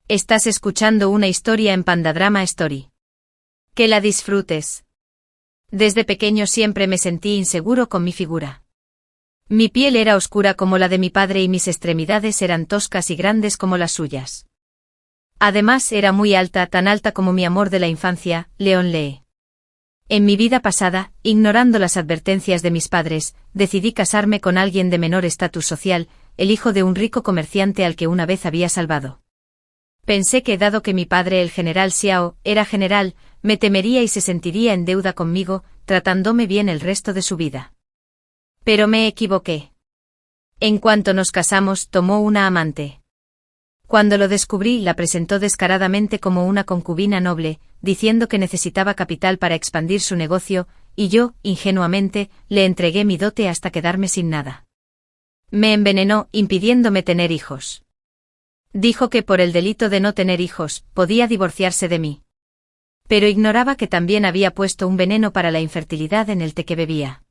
Estás escuchando una historia en Pandadrama Story. Que la disfrutes. Desde pequeño siempre me sentí inseguro con mi figura. Mi piel era oscura como la de mi padre y mis extremidades eran toscas y grandes como las suyas. Además era muy alta, tan alta como mi amor de la infancia, Leon Lee. En mi vida pasada, ignorando las advertencias de mis padres, decidí casarme con alguien de menor estatus social, el hijo de un rico comerciante al que una vez había salvado. Pensé que dado que mi padre, el general Xiao, era general, me temería y se sentiría en deuda conmigo, tratándome bien el resto de su vida. Pero me equivoqué. En cuanto nos casamos, tomó una amante. Cuando lo descubrí, la presentó descaradamente como una concubina noble, diciendo que necesitaba capital para expandir su negocio, y yo, ingenuamente, le entregué mi dote hasta quedarme sin nada. Me envenenó, impidiéndome tener hijos. Dijo que por el delito de no tener hijos, podía divorciarse de mí. Pero ignoraba que también había puesto un veneno para la infertilidad en el té que bebía.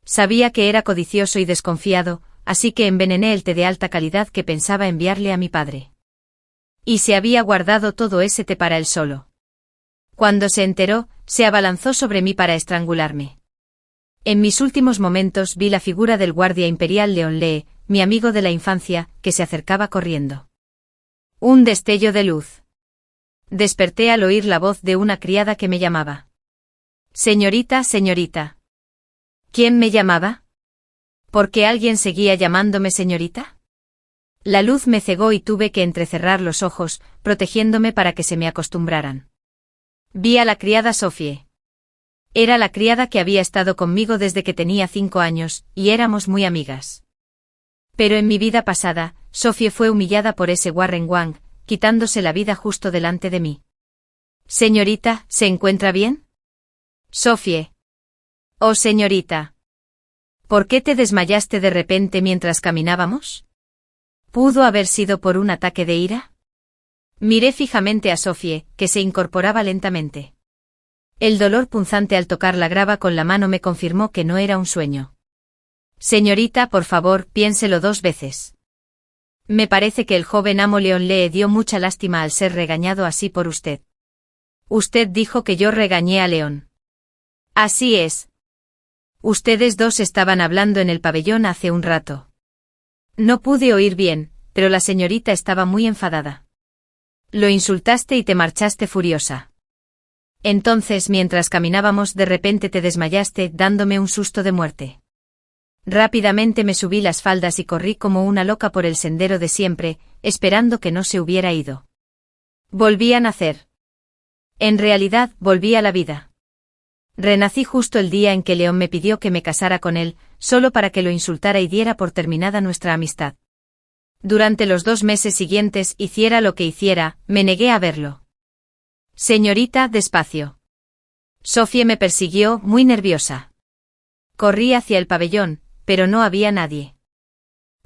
Sabía que era codicioso y desconfiado, así que envenené el té de alta calidad que pensaba enviarle a mi padre. Y se había guardado todo ese té para él solo. Cuando se enteró, se abalanzó sobre mí para estrangularme. En mis últimos momentos vi la figura del guardia imperial Leon Lee, mi amigo de la infancia, que se acercaba corriendo. Un destello de luz. Desperté al oír la voz de una criada que me llamaba. Señorita, señorita. ¿Quién me llamaba? ¿Por qué alguien seguía llamándome señorita? La luz me cegó y tuve que entrecerrar los ojos, protegiéndome para que se me acostumbraran. Vi a la criada Sophie. Era la criada que había estado conmigo desde que tenía 5 años, y éramos muy amigas. Pero en mi vida pasada, Sophie fue humillada por ese Warren Wang, quitándose la vida justo delante de mí. Señorita, ¿se encuentra bien? Sophie. Oh, señorita. ¿Por qué te desmayaste de repente mientras caminábamos? ¿Pudo haber sido por un ataque de ira? Miré fijamente a Sophie, que se incorporaba lentamente. El dolor punzante al tocar la grava con la mano me confirmó que no era un sueño. Señorita, por favor, piénselo 2 veces. Me parece que el joven amo Leon le dio mucha lástima al ser regañado así por usted. Usted dijo que yo regañé a Leon. Así es. Ustedes dos estaban hablando en el pabellón hace un rato. No pude oír bien, pero la señorita estaba muy enfadada. Lo insultaste y te marchaste furiosa. Entonces, mientras caminábamos, de repente te desmayaste, dándome un susto de muerte. Rápidamente me subí las faldas y corrí como una loca por el sendero de siempre, esperando que no se hubiera ido. Volví a nacer. En realidad, volví a la vida. Renací justo el día en que Leon me pidió que me casara con él, solo para que lo insultara y diera por terminada nuestra amistad. Durante los 2 meses siguientes, hiciera lo que hiciera, me negué a verlo. Señorita, despacio. Sophie me persiguió, muy nerviosa. Corrí hacia el pabellón, pero no había nadie.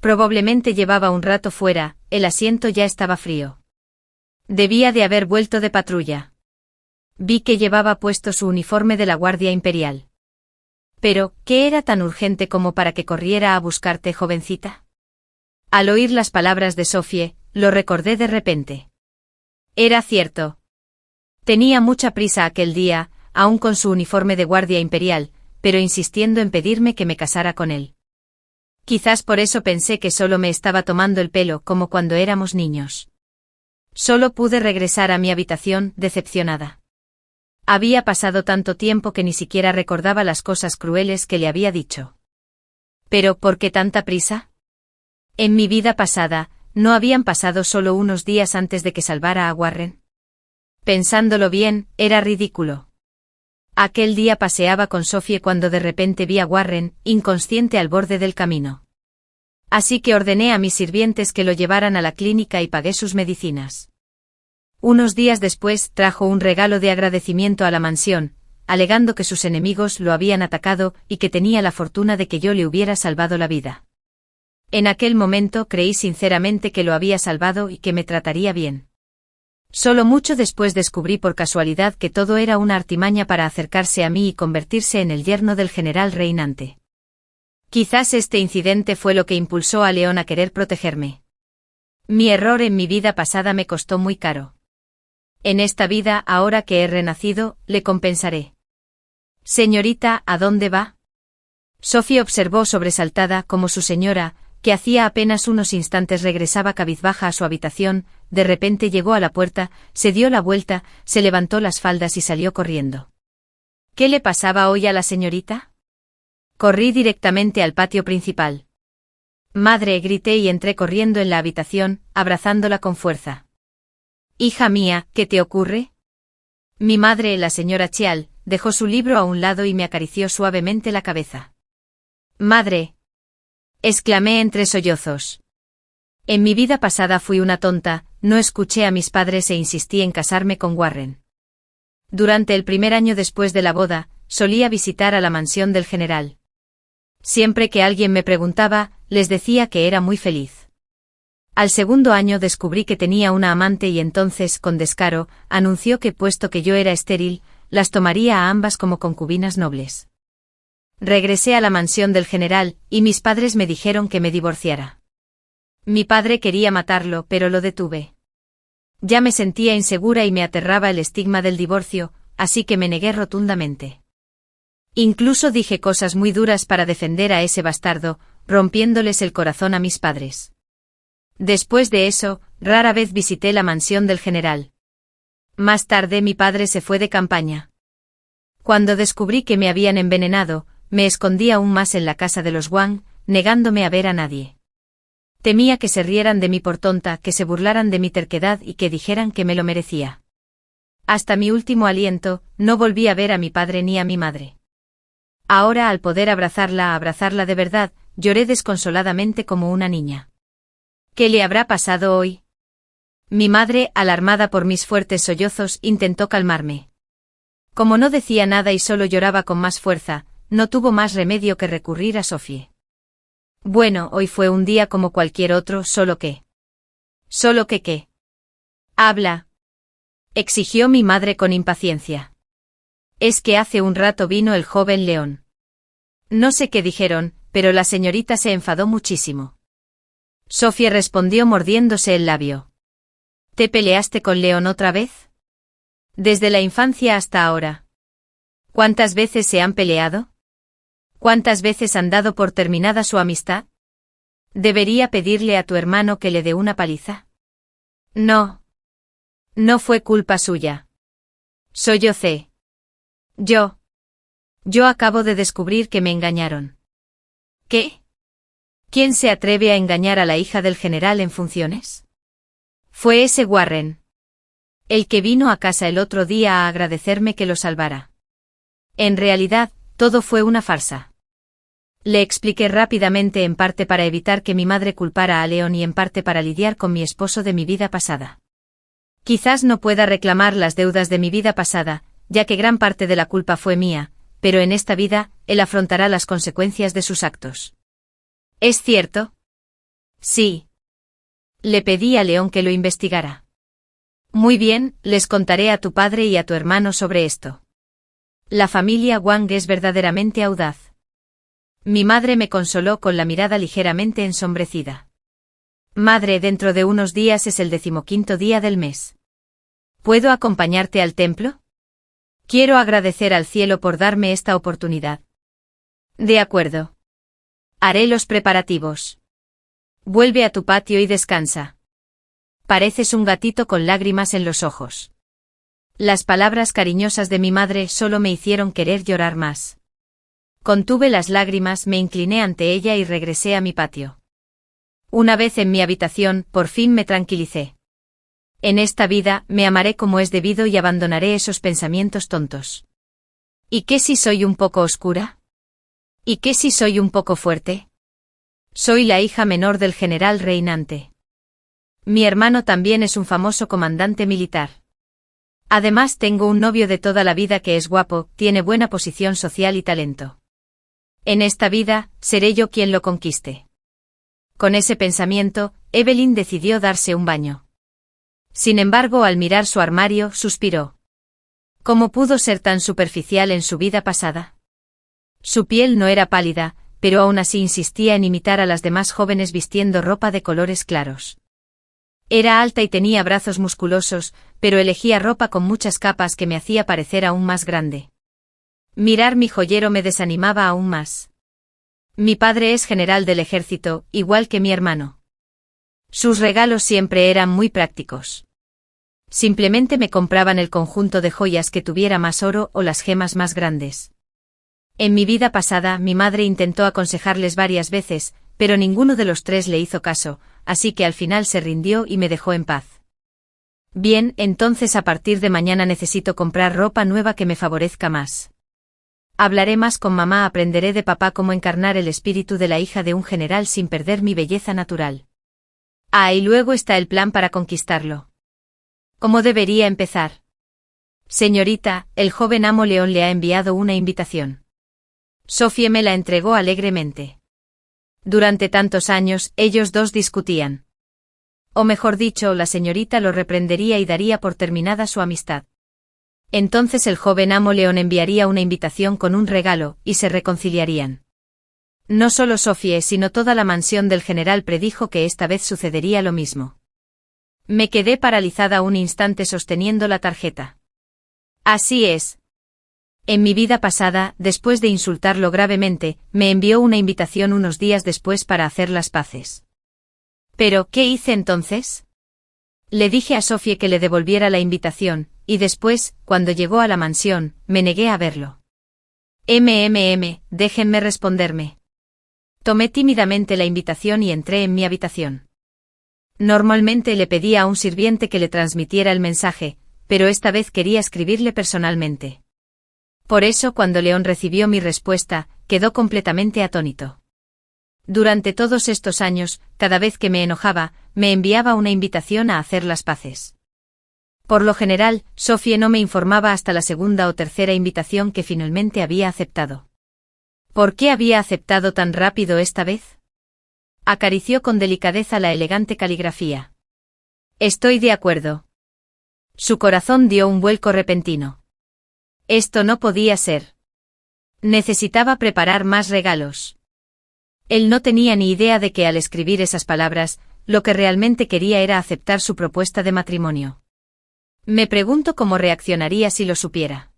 Probablemente llevaba un rato fuera, el asiento ya estaba frío. Debía de haber vuelto de patrulla. Vi que llevaba puesto su uniforme de la Guardia Imperial. Pero, ¿qué era tan urgente como para que corriera a buscarte, jovencita? Al oír las palabras de Sophie, lo recordé de repente. Era cierto. Tenía mucha prisa aquel día, aún con su uniforme de Guardia Imperial, pero insistiendo en pedirme que me casara con él. Quizás por eso pensé que solo me estaba tomando el pelo como cuando éramos niños. Solo pude regresar a mi habitación, decepcionada. Había pasado tanto tiempo que ni siquiera recordaba las cosas crueles que le había dicho. ¿Pero por qué tanta prisa? En mi vida pasada, ¿no habían pasado solo unos días antes de que salvara a Warren? Pensándolo bien, era ridículo. Aquel día paseaba con Sophie cuando de repente vi a Warren, inconsciente al borde del camino. Así que ordené a mis sirvientes que lo llevaran a la clínica y pagué sus medicinas. Unos días después trajo un regalo de agradecimiento a la mansión, alegando que sus enemigos lo habían atacado y que tenía la fortuna de que yo le hubiera salvado la vida. En aquel momento creí sinceramente que lo había salvado y que me trataría bien. Solo mucho después descubrí por casualidad que todo era una artimaña para acercarse a mí y convertirse en el yerno del general reinante. Quizás este incidente fue lo que impulsó a Leon a querer protegerme. Mi error en mi vida pasada me costó muy caro. En esta vida, ahora que he renacido, le compensaré. Señorita, ¿a dónde va? Sophie observó sobresaltada como su señora, que hacía apenas unos instantes regresaba cabizbaja a su habitación, de repente llegó a la puerta, se dio la vuelta, se levantó las faldas y salió corriendo. ¿Qué le pasaba hoy a la señorita? Corrí directamente al patio principal. Madre, grité y entré corriendo en la habitación, abrazándola con fuerza. Hija mía, ¿qué te ocurre? Mi madre, la señora Chial, dejó su libro a un lado y me acarició suavemente la cabeza. Madre, exclamé entre sollozos. En mi vida pasada fui una tonta, no escuché a mis padres e insistí en casarme con Warren. Durante el primer año después de la boda, solía visitar a la mansión del general. Siempre que alguien me preguntaba, les decía que era muy feliz. Al segundo año descubrí que tenía una amante y entonces, con descaro, anunció que puesto que yo era estéril, las tomaría a ambas como concubinas nobles. Regresé a la mansión del general, y mis padres me dijeron que me divorciara. Mi padre quería matarlo, pero lo detuve. Ya me sentía insegura y me aterraba el estigma del divorcio, así que me negué rotundamente. Incluso dije cosas muy duras para defender a ese bastardo, rompiéndoles el corazón a mis padres. Después de eso, rara vez visité la mansión del general. Más tarde mi padre se fue de campaña. Cuando descubrí que me habían envenenado, me escondí aún más en la casa de los Wang, negándome a ver a nadie. Temía que se rieran de mí por tonta, que se burlaran de mi terquedad y que dijeran que me lo merecía. Hasta mi último aliento, no volví a ver a mi padre ni a mi madre. Ahora, al poder abrazarla de verdad, lloré desconsoladamente como una niña. ¿Qué le habrá pasado hoy? Mi madre, alarmada por mis fuertes sollozos, intentó calmarme. Como no decía nada y solo lloraba con más fuerza, no tuvo más remedio que recurrir a Sophie. Bueno, hoy fue un día como cualquier otro, solo que... ¿Solo que qué? Habla. Exigió mi madre con impaciencia. Es que hace un rato vino el joven León. No sé qué dijeron, pero la señorita se enfadó muchísimo. Sophie respondió mordiéndose el labio. ¿Te peleaste con León otra vez? Desde la infancia hasta ahora. ¿Cuántas veces se han peleado? ¿Cuántas veces han dado por terminada su amistad? ¿Debería pedirle a tu hermano que le dé una paliza? No. No fue culpa suya. Sollocé. Yo acabo de descubrir que me engañaron. ¿Qué? ¿Quién se atreve a engañar a la hija del general en funciones? Fue ese Warren. El que vino a casa el otro día a agradecerme que lo salvara. En realidad, todo fue una farsa. Le expliqué rápidamente, en parte para evitar que mi madre culpara a León y en parte para lidiar con mi esposo de mi vida pasada. Quizás no pueda reclamar las deudas de mi vida pasada, ya que gran parte de la culpa fue mía, pero en esta vida, él afrontará las consecuencias de sus actos. ¿Es cierto? Sí. Le pedí a León que lo investigara. Muy bien, les contaré a tu padre y a tu hermano sobre esto. La familia Wang es verdaderamente audaz. Mi madre me consoló con la mirada ligeramente ensombrecida. Madre, dentro de unos días es el 15º día del mes. ¿Puedo acompañarte al templo? Quiero agradecer al cielo por darme esta oportunidad. De acuerdo. Haré los preparativos. Vuelve a tu patio y descansa. Pareces un gatito con lágrimas en los ojos. Las palabras cariñosas de mi madre solo me hicieron querer llorar más. Contuve las lágrimas, me incliné ante ella y regresé a mi patio. Una vez en mi habitación, por fin me tranquilicé. En esta vida, me amaré como es debido y abandonaré esos pensamientos tontos. ¿Y qué si soy un poco oscura? ¿Y qué si soy un poco fuerte? Soy la hija menor del general reinante. Mi hermano también es un famoso comandante militar. Además tengo un novio de toda la vida que es guapo, tiene buena posición social y talento. En esta vida, seré yo quien lo conquiste. Con ese pensamiento, Evelyn decidió darse un baño. Sin embargo, al mirar su armario, suspiró. ¿Cómo pudo ser tan superficial en su vida pasada? Su piel no era pálida, pero aún así insistía en imitar a las demás jóvenes vistiendo ropa de colores claros. Era alta y tenía brazos musculosos, pero elegía ropa con muchas capas que me hacía parecer aún más grande. Mirar mi joyero me desanimaba aún más. Mi padre es general del ejército, igual que mi hermano. Sus regalos siempre eran muy prácticos. Simplemente me compraban el conjunto de joyas que tuviera más oro o las gemas más grandes. En mi vida pasada mi madre intentó aconsejarles varias veces, pero ninguno de los tres le hizo caso, así que al final se rindió y me dejó en paz. Bien, entonces a partir de mañana necesito comprar ropa nueva que me favorezca más. Hablaré más con mamá, aprenderé de papá cómo encarnar el espíritu de la hija de un general sin perder mi belleza natural. Ah, y luego está el plan para conquistarlo. ¿Cómo debería empezar? Señorita, el joven amo León le ha enviado una invitación. Sophie me la entregó alegremente. Durante tantos años, ellos dos discutían. O mejor dicho, la señorita lo reprendería y daría por terminada su amistad. Entonces el joven amo León enviaría una invitación con un regalo, y se reconciliarían. No solo Sophie, sino toda la mansión del general predijo que esta vez sucedería lo mismo. Me quedé paralizada un instante sosteniendo la tarjeta. Así es. En mi vida pasada, después de insultarlo gravemente, me envió una invitación unos días después para hacer las paces. ¿Pero qué hice entonces? Le dije a Sophie que le devolviera la invitación, y después, cuando llegó a la mansión, me negué a verlo. Déjenme responderme. Tomé tímidamente la invitación y entré en mi habitación. Normalmente le pedía a un sirviente que le transmitiera el mensaje, pero esta vez quería escribirle personalmente. Por eso cuando León recibió mi respuesta, quedó completamente atónito. Durante todos estos años, cada vez que me enojaba, me enviaba una invitación a hacer las paces. Por lo general, Sophie no me informaba hasta la segunda o tercera invitación que finalmente había aceptado. ¿Por qué había aceptado tan rápido esta vez? Acarició con delicadeza la elegante caligrafía. Estoy de acuerdo. Su corazón dio un vuelco repentino. Esto no podía ser. Necesitaba preparar más regalos. Él no tenía ni idea de que al escribir esas palabras, lo que realmente quería era aceptar su propuesta de matrimonio. Me pregunto cómo reaccionaría si lo supiera.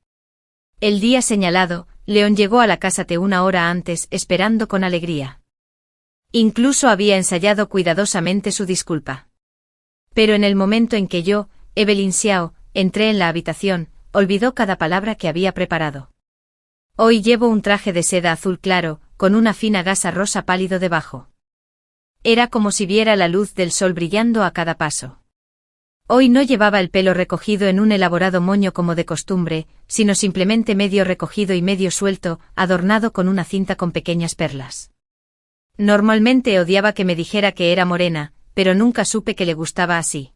El día señalado, León llegó a la casa una hora antes, esperando con alegría. Incluso había ensayado cuidadosamente su disculpa. Pero en el momento en que yo, Evelyn Xiao, entré en la habitación, olvidó cada palabra que había preparado. Hoy llevo un traje de seda azul claro, con una fina gasa rosa pálido debajo. Era como si viera la luz del sol brillando a cada paso. Hoy no llevaba el pelo recogido en un elaborado moño como de costumbre, sino simplemente medio recogido y medio suelto, adornado con una cinta con pequeñas perlas. Normalmente odiaba que me dijera que era morena, pero nunca supe que le gustaba así.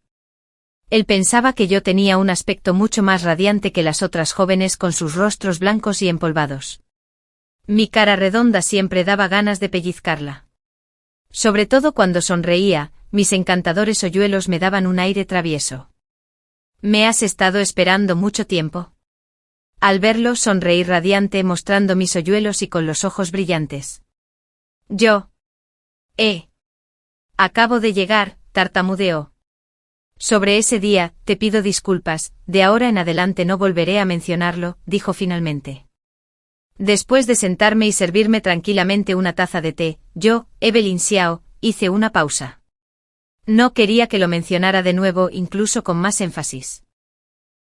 Él pensaba que yo tenía un aspecto mucho más radiante que las otras jóvenes con sus rostros blancos y empolvados. Mi cara redonda siempre daba ganas de pellizcarla. Sobre todo cuando sonreía, mis encantadores hoyuelos me daban un aire travieso. ¿Me has estado esperando mucho tiempo? Al verlo sonreí radiante mostrando mis hoyuelos y con los ojos brillantes. Yo. Acabo de llegar, tartamudeó. Sobre ese día, te pido disculpas, de ahora en adelante no volveré a mencionarlo, dijo finalmente. Después de sentarme y servirme tranquilamente una taza de té, yo, Evelyn Xiao, hice una pausa. No quería que lo mencionara de nuevo, incluso con más énfasis.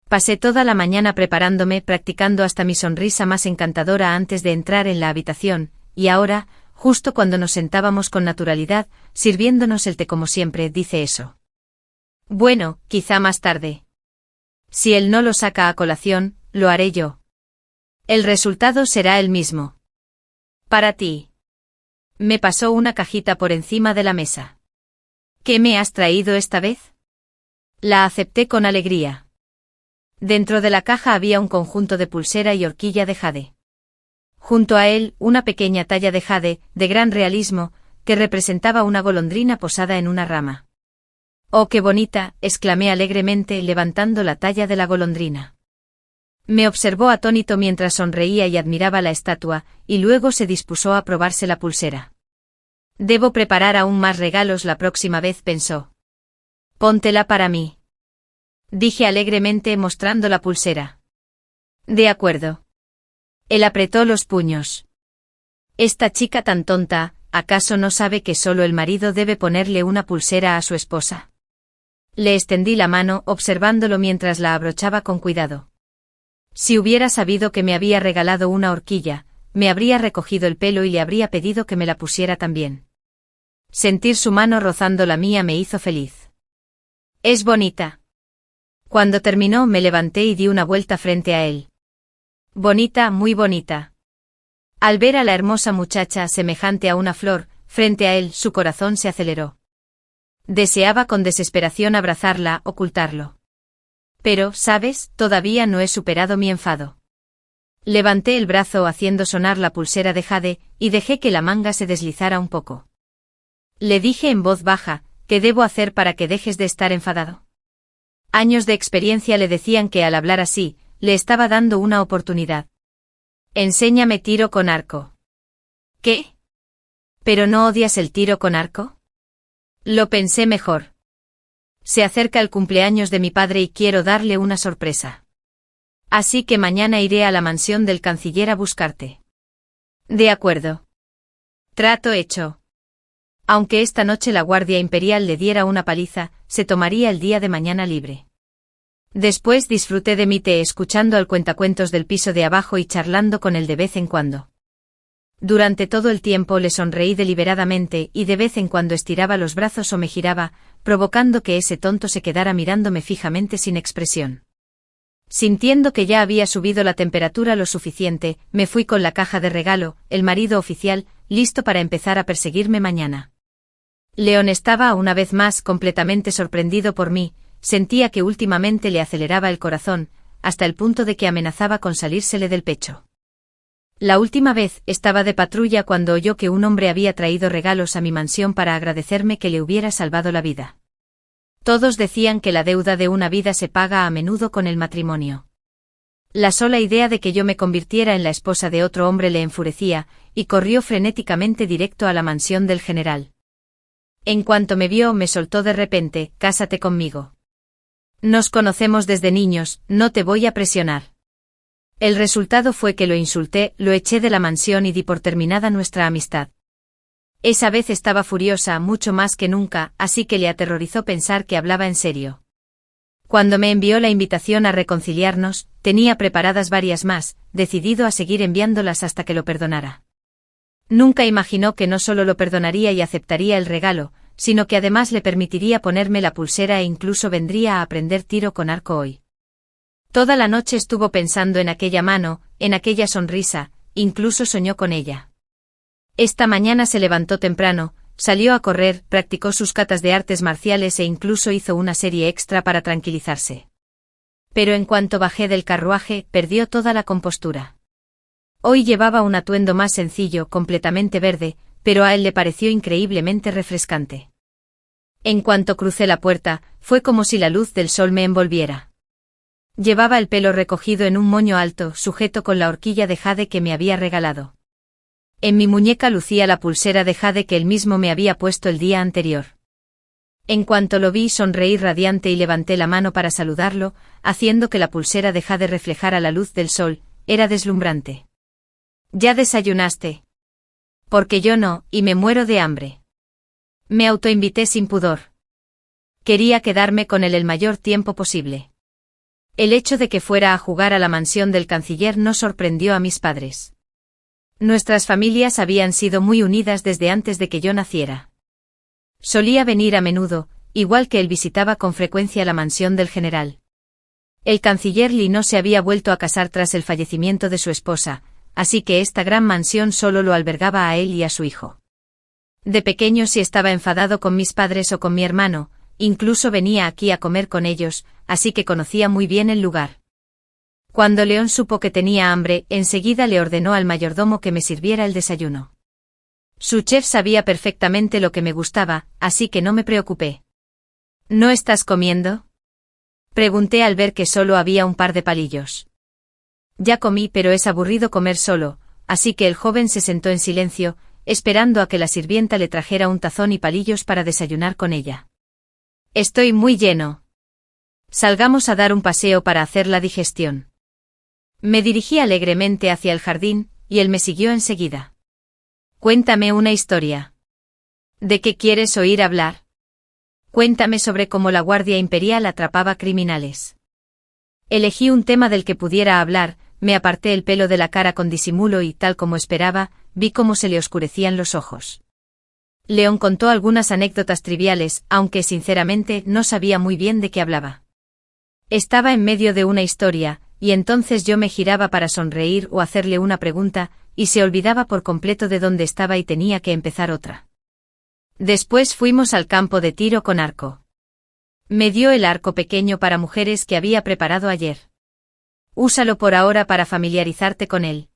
Pasé toda la mañana preparándome, practicando hasta mi sonrisa más encantadora antes de entrar en la habitación, y ahora, justo cuando nos sentábamos con naturalidad, sirviéndonos el té como siempre, dice eso. Bueno, quizá más tarde. Si él no lo saca a colación, lo haré yo. El resultado será el mismo. Para ti. Me pasó una cajita por encima de la mesa. ¿Qué me has traído esta vez? La acepté con alegría. Dentro de la caja había un conjunto de pulsera y horquilla de jade. Junto a él, una pequeña talla de jade, de gran realismo, que representaba una golondrina posada en una rama. ¡Oh, qué bonita!, exclamé alegremente levantando la talla de la golondrina. Me observó atónito mientras sonreía y admiraba la estatua, y luego se dispuso a probarse la pulsera. Debo preparar aún más regalos la próxima vez, pensó. Póntela para mí. Dije alegremente mostrando la pulsera. De acuerdo. Él apretó los puños. Esta chica tan tonta, ¿acaso no sabe que solo el marido debe ponerle una pulsera a su esposa? Le extendí la mano observándolo mientras la abrochaba con cuidado. Si hubiera sabido que me había regalado una horquilla, me habría recogido el pelo y le habría pedido que me la pusiera también. Sentir su mano rozando la mía me hizo feliz. Es bonita. Cuando terminó me levanté y di una vuelta frente a él. Bonita, muy bonita. Al ver a la hermosa muchacha semejante a una flor, frente a él, su corazón se aceleró. Deseaba con desesperación abrazarla, ocultarlo. Pero, ¿sabes? Todavía no he superado mi enfado. Levanté el brazo haciendo sonar la pulsera de jade, y dejé que la manga se deslizara un poco. Le dije en voz baja, ¿qué debo hacer para que dejes de estar enfadado? Años de experiencia le decían que al hablar así, le estaba dando una oportunidad. Enséñame tiro con arco. ¿Qué? ¿Pero no odias el tiro con arco? Lo pensé mejor. Se acerca el cumpleaños de mi padre y quiero darle una sorpresa. Así que mañana iré a la mansión del canciller a buscarte. De acuerdo. Trato hecho. Aunque esta noche la Guardia Imperial le diera una paliza, se tomaría el día de mañana libre. Después disfruté de mi té escuchando al cuentacuentos del piso de abajo y charlando con él de vez en cuando. Durante todo el tiempo le sonreí deliberadamente y de vez en cuando estiraba los brazos o me giraba, provocando que ese tonto se quedara mirándome fijamente sin expresión. Sintiendo que ya había subido la temperatura lo suficiente, me fui con la caja de regalo, el marido oficial, listo para empezar a perseguirme mañana. León estaba una vez más completamente sorprendido por mí, sentía que últimamente le aceleraba el corazón, hasta el punto de que amenazaba con salírsele del pecho. La última vez estaba de patrulla cuando oyó que un hombre había traído regalos a mi mansión para agradecerme que le hubiera salvado la vida. Todos decían que la deuda de una vida se paga a menudo con el matrimonio. La sola idea de que yo me convirtiera en la esposa de otro hombre le enfurecía, y corrió frenéticamente directo a la mansión del general. En cuanto me vio me soltó de repente, «Cásate conmigo. Nos conocemos desde niños, no te voy a presionar». El resultado fue que lo insulté, lo eché de la mansión y di por terminada nuestra amistad. Esa vez estaba furiosa mucho más que nunca, así que le aterrorizó pensar que hablaba en serio. Cuando me envió la invitación a reconciliarnos, tenía preparadas varias más, decidido a seguir enviándolas hasta que lo perdonara. Nunca imaginó que no solo lo perdonaría y aceptaría el regalo, sino que además le permitiría ponerme la pulsera e incluso vendría a aprender tiro con arco hoy. Toda la noche estuvo pensando en aquella mano, en aquella sonrisa, incluso soñó con ella. Esta mañana se levantó temprano, salió a correr, practicó sus catas de artes marciales e incluso hizo una serie extra para tranquilizarse. Pero en cuanto bajé del carruaje, perdió toda la compostura. Hoy llevaba un atuendo más sencillo, completamente verde, pero a él le pareció increíblemente refrescante. En cuanto crucé la puerta, fue como si la luz del sol me envolviera. Llevaba el pelo recogido en un moño alto, sujeto con la horquilla de jade que me había regalado. En mi muñeca lucía la pulsera de jade que él mismo me había puesto el día anterior. En cuanto lo vi, sonreí radiante y levanté la mano para saludarlo, haciendo que la pulsera de jade reflejara la luz del sol. Era deslumbrante. ¿Ya desayunaste? Porque yo no, y me muero de hambre. Me autoinvité sin pudor. Quería quedarme con él el mayor tiempo posible. El hecho de que fuera a jugar a la mansión del canciller no sorprendió a mis padres. Nuestras familias habían sido muy unidas desde antes de que yo naciera. Solía venir a menudo, igual que él visitaba con frecuencia la mansión del general. El canciller Li no se había vuelto a casar tras el fallecimiento de su esposa, así que esta gran mansión solo lo albergaba a él y a su hijo. De pequeño, si estaba enfadado con mis padres o con mi hermano, incluso venía aquí a comer con ellos, así que conocía muy bien el lugar. Cuando León supo que tenía hambre, enseguida le ordenó al mayordomo que me sirviera el desayuno. Su chef sabía perfectamente lo que me gustaba, así que no me preocupé. ¿No estás comiendo?, pregunté al ver que solo había un par de palillos. Ya comí, pero es aburrido comer solo, así que el joven se sentó en silencio, esperando a que la sirvienta le trajera un tazón y palillos para desayunar con ella. Estoy muy lleno. Salgamos a dar un paseo para hacer la digestión. Me dirigí alegremente hacia el jardín, y él me siguió enseguida. Cuéntame una historia. ¿De qué quieres oír hablar? Cuéntame sobre cómo la Guardia Imperial atrapaba criminales. Elegí un tema del que pudiera hablar, me aparté el pelo de la cara con disimulo y, tal como esperaba, vi cómo se le oscurecían los ojos. León contó algunas anécdotas triviales, aunque sinceramente no sabía muy bien de qué hablaba. Estaba en medio de una historia, y entonces yo me giraba para sonreír o hacerle una pregunta, y se olvidaba por completo de dónde estaba y tenía que empezar otra. Después fuimos al campo de tiro con arco. Me dio el arco pequeño para mujeres que había preparado ayer. Úsalo por ahora para familiarizarte con él.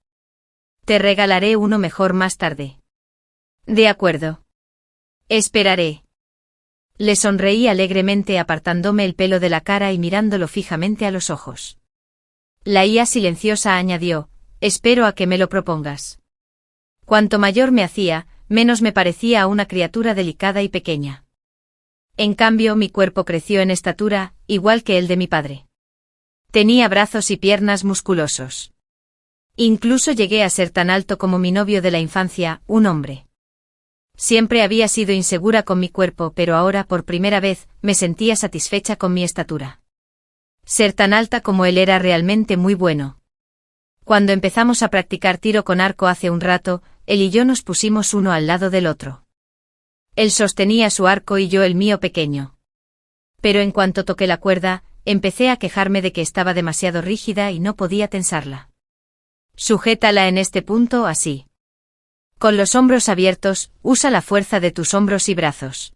Te regalaré uno mejor más tarde. De acuerdo. Esperaré. Le sonreí alegremente apartándome el pelo de la cara y mirándolo fijamente a los ojos. La IA silenciosa añadió, espero a que me lo propongas. Cuanto mayor me hacía, menos me parecía a una criatura delicada y pequeña. En cambio, mi cuerpo creció en estatura, igual que el de mi padre. Tenía brazos y piernas musculosos. Incluso llegué a ser tan alto como mi novio de la infancia, un hombre. Siempre había sido insegura con mi cuerpo, pero ahora por primera vez me sentía satisfecha con mi estatura. Ser tan alta como él era realmente muy bueno. Cuando empezamos a practicar tiro con arco hace un rato, él y yo nos pusimos uno al lado del otro. Él sostenía su arco y yo el mío pequeño. Pero en cuanto toqué la cuerda, empecé a quejarme de que estaba demasiado rígida y no podía tensarla. Sujétala en este punto así. Con los hombros abiertos, usa la fuerza de tus hombros y brazos.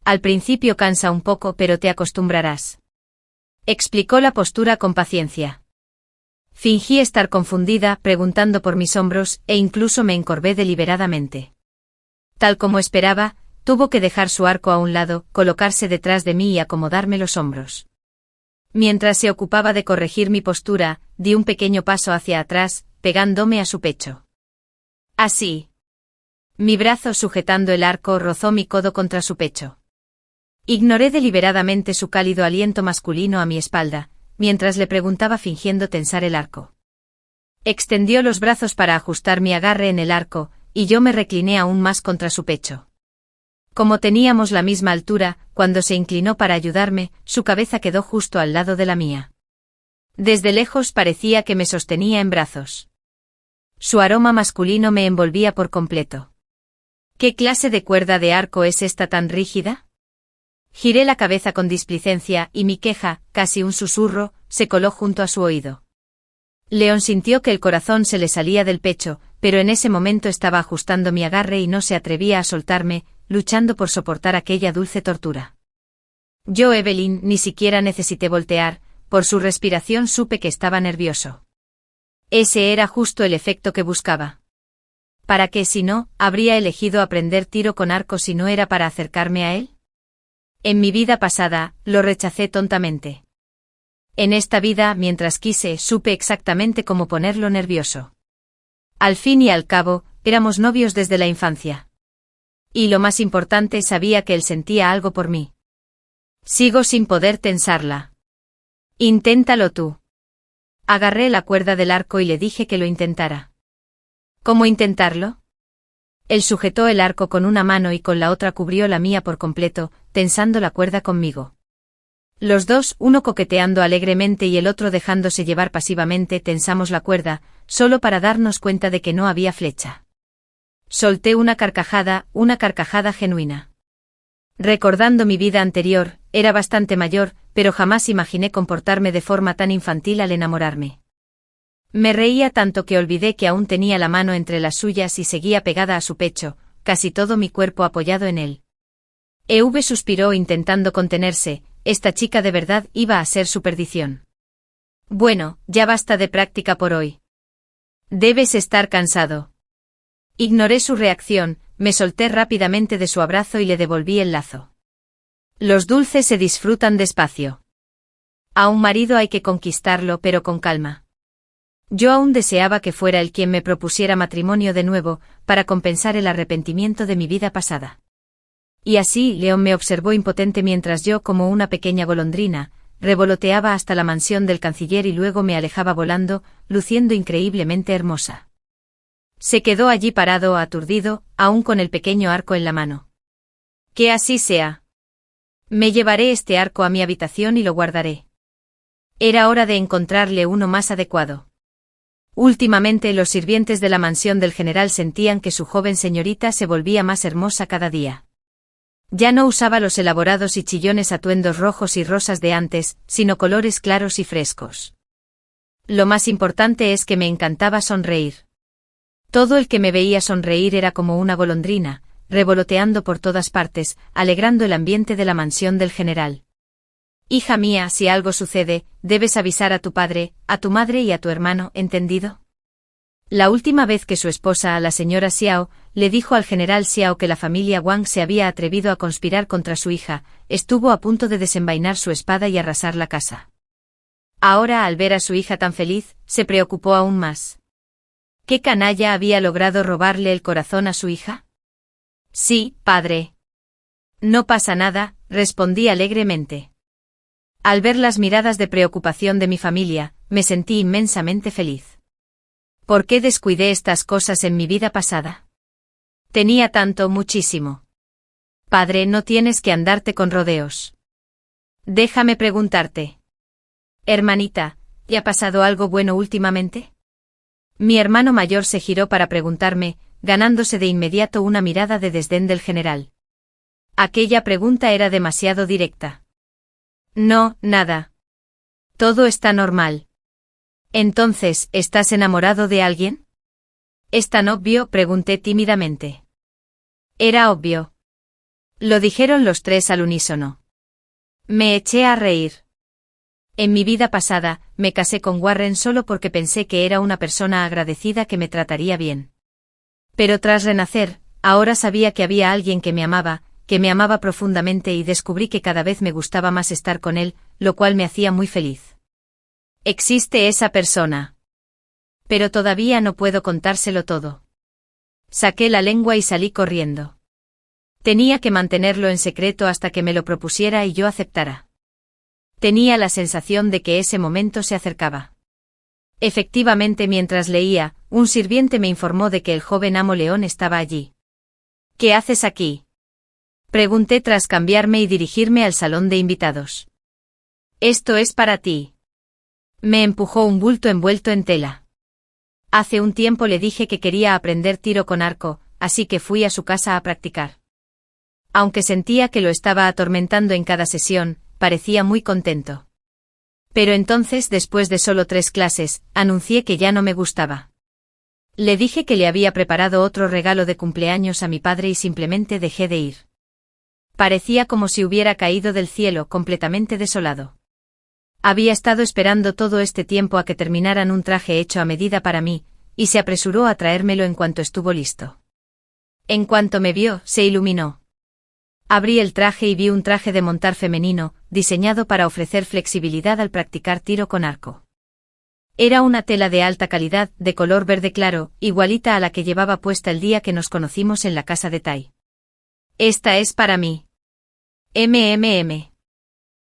Al principio cansa un poco, pero te acostumbrarás. Explicó la postura con paciencia. Fingí estar confundida, preguntando por mis hombros, e incluso me encorvé deliberadamente. Tal como esperaba, tuvo que dejar su arco a un lado, colocarse detrás de mí y acomodarme los hombros. Mientras se ocupaba de corregir mi postura, di un pequeño paso hacia atrás, pegándome a su pecho. Así. Mi brazo sujetando el arco rozó mi codo contra su pecho. Ignoré deliberadamente su cálido aliento masculino a mi espalda, mientras le preguntaba fingiendo tensar el arco. Extendió los brazos para ajustar mi agarre en el arco, y yo me recliné aún más contra su pecho. Como teníamos la misma altura, cuando se inclinó para ayudarme, su cabeza quedó justo al lado de la mía. Desde lejos parecía que me sostenía en brazos. Su aroma masculino me envolvía por completo. ¿Qué clase de cuerda de arco es esta tan rígida? Giré la cabeza con displicencia y mi queja, casi un susurro, se coló junto a su oído. León sintió que el corazón se le salía del pecho, pero en ese momento estaba ajustando mi agarre y no se atrevía a soltarme, luchando por soportar aquella dulce tortura. Yo, Evelyn, ni siquiera necesité voltear, por su respiración supe que estaba nervioso. Ese era justo el efecto que buscaba. ¿Para qué si no, habría elegido aprender tiro con arco si no era para acercarme a él? En mi vida pasada, lo rechacé tontamente. En esta vida, mientras quise, supe exactamente cómo ponerlo nervioso. Al fin y al cabo, éramos novios desde la infancia. Y lo más importante, sabía que él sentía algo por mí. Sigo sin poder tensarla. Inténtalo tú. Agarré la cuerda del arco y le dije que lo intentara. ¿Cómo intentarlo? Él sujetó el arco con una mano y con la otra cubrió la mía por completo, tensando la cuerda conmigo. Los dos, uno coqueteando alegremente y el otro dejándose llevar pasivamente, tensamos la cuerda, solo para darnos cuenta de que no había flecha. Solté una carcajada genuina. Recordando mi vida anterior, era bastante mayor, pero jamás imaginé comportarme de forma tan infantil al enamorarme. Me reía tanto que olvidé que aún tenía la mano entre las suyas y seguía pegada a su pecho, casi todo mi cuerpo apoyado en él. EV suspiró intentando contenerse, esta chica de verdad iba a ser su perdición. Bueno, ya basta de práctica por hoy. Debes estar cansado. Ignoré su reacción, me solté rápidamente de su abrazo y le devolví el lazo. Los dulces se disfrutan despacio. A un marido hay que conquistarlo, pero con calma. Yo aún deseaba que fuera él quien me propusiera matrimonio de nuevo, para compensar el arrepentimiento de mi vida pasada. Y así León me observó impotente mientras yo, como una pequeña golondrina, revoloteaba hasta la mansión del canciller y luego me alejaba volando, luciendo increíblemente hermosa. Se quedó allí parado, aturdido, aún con el pequeño arco en la mano. Que así sea. Me llevaré este arco a mi habitación y lo guardaré. Era hora de encontrarle uno más adecuado. Últimamente los sirvientes de la mansión del general sentían que su joven señorita se volvía más hermosa cada día. Ya no usaba los elaborados y chillones atuendos rojos y rosas de antes, sino colores claros y frescos. Lo más importante es que me encantaba sonreír. Todo el que me veía sonreír era como una golondrina, revoloteando por todas partes, alegrando el ambiente de la mansión del general. Hija mía, si algo sucede, debes avisar a tu padre, a tu madre y a tu hermano, ¿entendido? La última vez que su esposa, la señora Xiao, le dijo al general Xiao que la familia Wang se había atrevido a conspirar contra su hija, estuvo a punto de desenvainar su espada y arrasar la casa. Ahora, al ver a su hija tan feliz, se preocupó aún más. ¿Qué canalla había logrado robarle el corazón a su hija? Sí, padre. No pasa nada, respondí alegremente. Al ver las miradas de preocupación de mi familia, me sentí inmensamente feliz. ¿Por qué descuidé estas cosas en mi vida pasada? Tenía tanto, muchísimo. Padre, no tienes que andarte con rodeos. Déjame preguntarte. Hermanita, ¿te ha pasado algo bueno últimamente? Mi hermano mayor se giró para preguntarme, ganándose de inmediato una mirada de desdén del general. Aquella pregunta era demasiado directa. No, nada. Todo está normal. Entonces, ¿estás enamorado de alguien? ¿Es tan obvio?, pregunté tímidamente. Era obvio. Lo dijeron los tres al unísono. Me eché a reír. En mi vida pasada, me casé con Warren solo porque pensé que era una persona agradecida que me trataría bien. Pero tras renacer, ahora sabía que había alguien que me amaba profundamente y descubrí que cada vez me gustaba más estar con él, lo cual me hacía muy feliz. Existe esa persona. Pero todavía no puedo contárselo todo. Saqué la lengua y salí corriendo. Tenía que mantenerlo en secreto hasta que me lo propusiera y yo aceptara. Tenía la sensación de que ese momento se acercaba. Efectivamente, mientras leía, un sirviente me informó de que el joven amo León estaba allí. ¿Qué haces aquí?, pregunté tras cambiarme y dirigirme al salón de invitados. Esto es para ti. Me empujó un bulto envuelto en tela. Hace un tiempo le dije que quería aprender tiro con arco, así que fui a su casa a practicar. Aunque sentía que lo estaba atormentando en cada sesión, parecía muy contento. Pero entonces, después de solo 3 clases, anuncié que ya no me gustaba. Le dije que le había preparado otro regalo de cumpleaños a mi padre y simplemente dejé de ir. Parecía como si hubiera caído del cielo, completamente desolado. Había estado esperando todo este tiempo a que terminaran un traje hecho a medida para mí, y se apresuró a traérmelo en cuanto estuvo listo. En cuanto me vio, se iluminó. Abrí el traje y vi un traje de montar femenino, diseñado para ofrecer flexibilidad al practicar tiro con arco. Era una tela de alta calidad, de color verde claro, igualita a la que llevaba puesta el día que nos conocimos en la casa de Tai. Esta es para mí.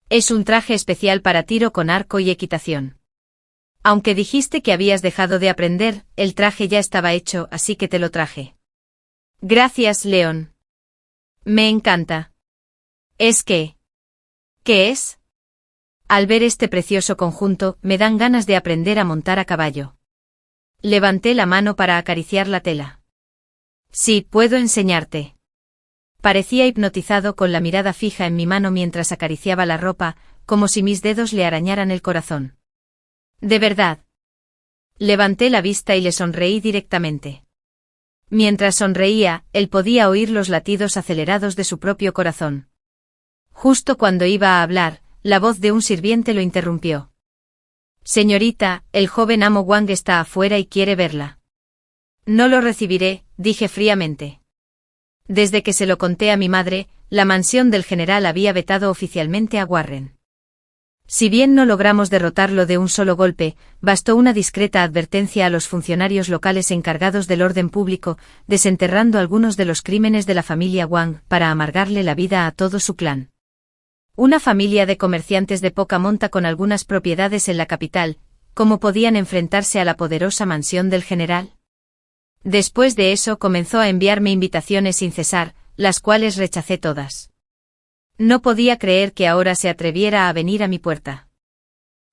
Es un traje especial para tiro con arco y equitación. Aunque dijiste que habías dejado de aprender, el traje ya estaba hecho, así que te lo traje. Gracias, León. Me encanta. ¿Es qué? ¿Qué es? Al ver este precioso conjunto, me dan ganas de aprender a montar a caballo. Levanté la mano para acariciar la tela. Sí, puedo enseñarte. Parecía hipnotizado con la mirada fija en mi mano mientras acariciaba la ropa, como si mis dedos le arañaran el corazón. ¿De verdad? Levanté la vista y le sonreí directamente. Mientras sonreía, él podía oír los latidos acelerados de su propio corazón. Justo cuando iba a hablar, la voz de un sirviente lo interrumpió. Señorita, el joven amo Wang está afuera y quiere verla. No lo recibiré, dije fríamente. Desde que se lo conté a mi madre, la mansión del general había vetado oficialmente a Warren. Si bien no logramos derrotarlo de un solo golpe, bastó una discreta advertencia a los funcionarios locales encargados del orden público, desenterrando algunos de los crímenes de la familia Wang, para amargarle la vida a todo su clan. Una familia de comerciantes de poca monta con algunas propiedades en la capital, ¿cómo podían enfrentarse a la poderosa mansión del general? Después de eso comenzó a enviarme invitaciones sin cesar, las cuales rechacé todas. No podía creer que ahora se atreviera a venir a mi puerta.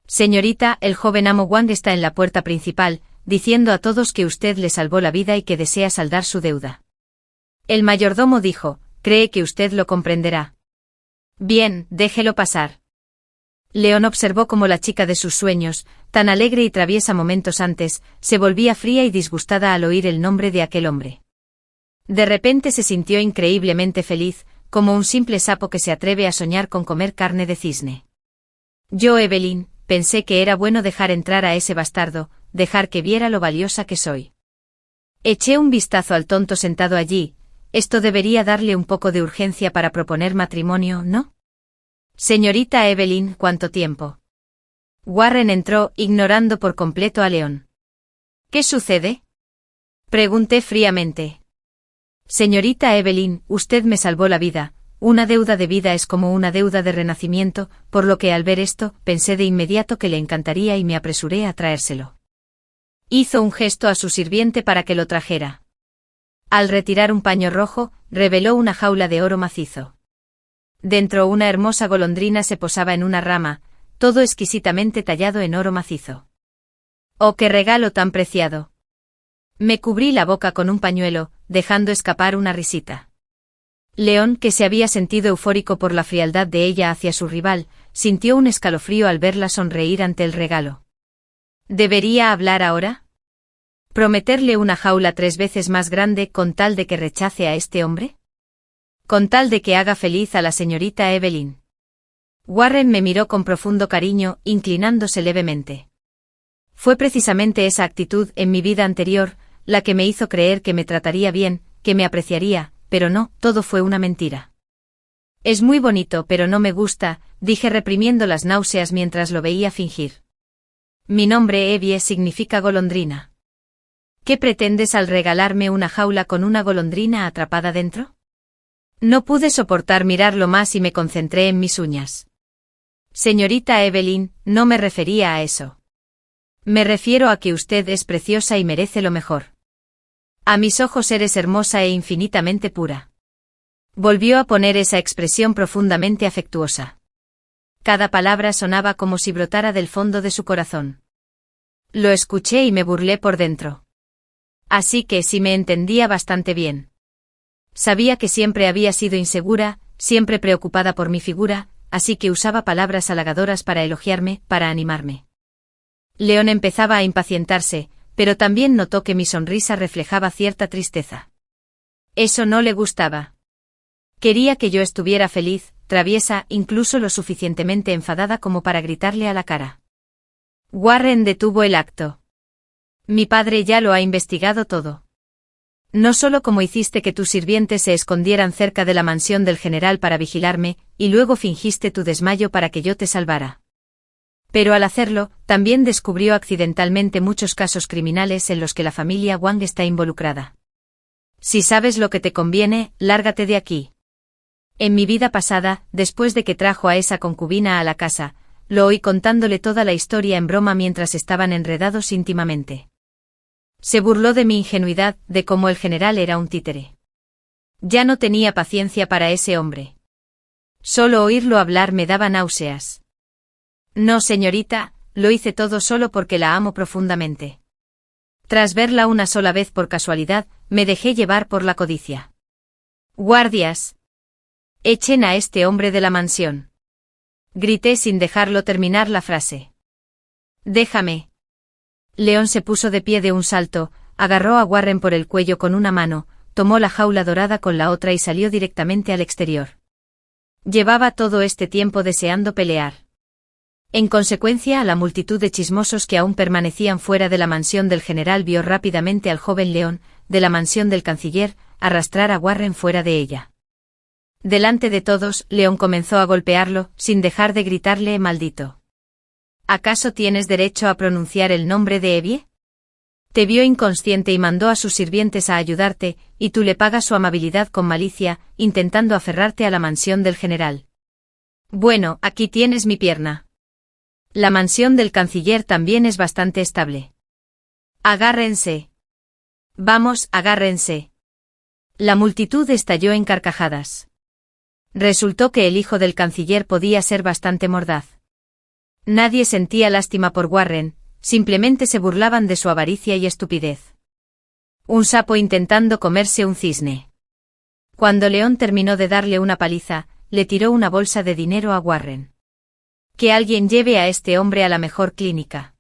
Señorita, el joven amo Wang está en la puerta principal, diciendo a todos que usted le salvó la vida y que desea saldar su deuda. El mayordomo dijo, cree que usted lo comprenderá. Bien, déjelo pasar. León observó cómo la chica de sus sueños, tan alegre y traviesa momentos antes, se volvía fría y disgustada al oír el nombre de aquel hombre. De repente se sintió increíblemente feliz, como un simple sapo que se atreve a soñar con comer carne de cisne. Yo, Evelyn, pensé que era bueno dejar entrar a ese bastardo, dejar que viera lo valiosa que soy. Eché un vistazo al tonto sentado allí. Esto debería darle un poco de urgencia para proponer matrimonio, ¿no? Señorita Evelyn, ¿cuánto tiempo? Warren entró, ignorando por completo a León. ¿Qué sucede? Pregunté fríamente. Señorita Evelyn, usted me salvó la vida. Una deuda de vida es como una deuda de renacimiento, por lo que al ver esto, pensé de inmediato que le encantaría y me apresuré a traérselo. Hizo un gesto a su sirviente para que lo trajera. Al retirar un paño rojo, reveló una jaula de oro macizo. Dentro una hermosa golondrina se posaba en una rama, todo exquisitamente tallado en oro macizo. ¡Oh, qué regalo tan preciado! Me cubrí la boca con un pañuelo, dejando escapar una risita. León, que se había sentido eufórico por la frialdad de ella hacia su rival, sintió un escalofrío al verla sonreír ante el regalo. ¿Debería hablar ahora? ¿Prometerle una jaula 3 veces más grande con tal de que rechace a este hombre? ¿Con tal de que haga feliz a la señorita Evelyn? Warren me miró con profundo cariño, inclinándose levemente. Fue precisamente esa actitud en mi vida anterior, la que me hizo creer que me trataría bien, que me apreciaría, pero no, todo fue una mentira. Es muy bonito, pero no me gusta, dije reprimiendo las náuseas mientras lo veía fingir. Mi nombre Evie significa golondrina. ¿Qué pretendes al regalarme una jaula con una golondrina atrapada dentro? No pude soportar mirarlo más y me concentré en mis uñas. Señorita Evelyn, no me refería a eso. Me refiero a que usted es preciosa y merece lo mejor. A mis ojos eres hermosa e infinitamente pura. Volvió a poner esa expresión profundamente afectuosa. Cada palabra sonaba como si brotara del fondo de su corazón. Lo escuché y me burlé por dentro. Así que sí me entendía bastante bien. Sabía que siempre había sido insegura, siempre preocupada por mi figura, así que usaba palabras halagadoras para elogiarme, para animarme. León empezaba a impacientarse, pero también notó que mi sonrisa reflejaba cierta tristeza. Eso no le gustaba. Quería que yo estuviera feliz, traviesa, incluso lo suficientemente enfadada como para gritarle a la cara. Warren detuvo el acto. Mi padre ya lo ha investigado todo. No solo cómo hiciste que tus sirvientes se escondieran cerca de la mansión del general para vigilarme, y luego fingiste tu desmayo para que yo te salvara. Pero al hacerlo, también descubrió accidentalmente muchos casos criminales en los que la familia Wang está involucrada. Si sabes lo que te conviene, lárgate de aquí. En mi vida pasada, después de que trajo a esa concubina a la casa, lo oí contándole toda la historia en broma mientras estaban enredados íntimamente. Se burló de mi ingenuidad, de cómo el general era un títere. Ya no tenía paciencia para ese hombre. Solo oírlo hablar me daba náuseas. No, señorita, lo hice todo solo porque la amo profundamente. Tras verla una sola vez por casualidad, me dejé llevar por la codicia. ¡Guardias! Echen a este hombre de la mansión. Grité sin dejarlo terminar la frase. Déjame. León se puso de pie de un salto, agarró a Warren por el cuello con una mano, tomó la jaula dorada con la otra y salió directamente al exterior. Llevaba todo este tiempo deseando pelear. En consecuencia, a la multitud de chismosos que aún permanecían fuera de la mansión del general vio rápidamente al joven León, de la mansión del canciller, arrastrar a Warren fuera de ella. Delante de todos, León comenzó a golpearlo, sin dejar de gritarle «maldito». ¿Acaso tienes derecho a pronunciar el nombre de Evie? Te vio inconsciente y mandó a sus sirvientes a ayudarte, y tú le pagas su amabilidad con malicia, intentando aferrarte a la mansión del general. Bueno, aquí tienes mi pierna. La mansión del canciller también es bastante estable. Agárrense. Vamos, agárrense. La multitud estalló en carcajadas. Resultó que el hijo del canciller podía ser bastante mordaz. Nadie sentía lástima por Warren, simplemente se burlaban de su avaricia y estupidez. Un sapo intentando comerse un cisne. Cuando León terminó de darle una paliza, le tiró una bolsa de dinero a Warren. Que alguien lleve a este hombre a la mejor clínica.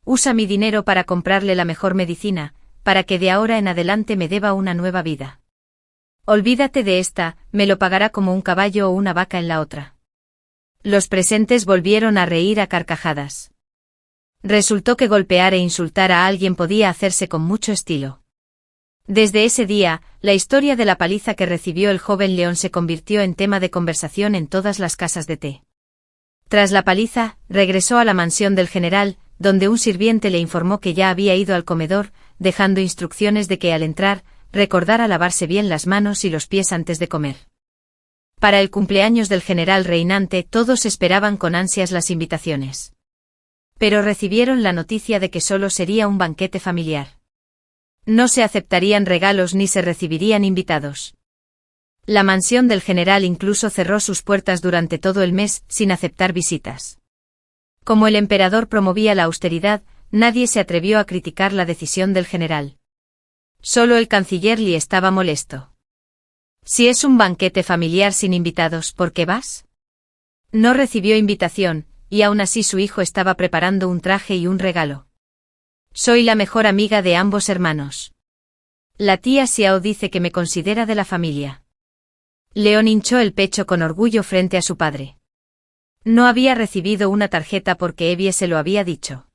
Usa mi dinero para comprarle la mejor medicina, para que de ahora en adelante me deba una nueva vida. Olvídate de esta, me lo pagará como un caballo o una vaca en la otra. Los presentes volvieron a reír a carcajadas. Resultó que golpear e insultar a alguien podía hacerse con mucho estilo. Desde ese día, la historia de la paliza que recibió el joven León se convirtió en tema de conversación en todas las casas de té. Tras la paliza, regresó a la mansión del general, donde un sirviente le informó que ya había ido al comedor, dejando instrucciones de que al entrar, recordara lavarse bien las manos y los pies antes de comer. Para el cumpleaños del general reinante todos esperaban con ansias las invitaciones. Pero recibieron la noticia de que solo sería un banquete familiar. No se aceptarían regalos ni se recibirían invitados. La mansión del general incluso cerró sus puertas durante todo el mes sin aceptar visitas. Como el emperador promovía la austeridad, nadie se atrevió a criticar la decisión del general. Solo el canciller Li estaba molesto. Si es un banquete familiar sin invitados, ¿por qué vas? No recibió invitación, y aún así su hijo estaba preparando un traje y un regalo. Soy la mejor amiga de ambos hermanos. La tía Xiao dice que me considera de la familia. León hinchó el pecho con orgullo frente a su padre. No había recibido una tarjeta porque Evie se lo había dicho.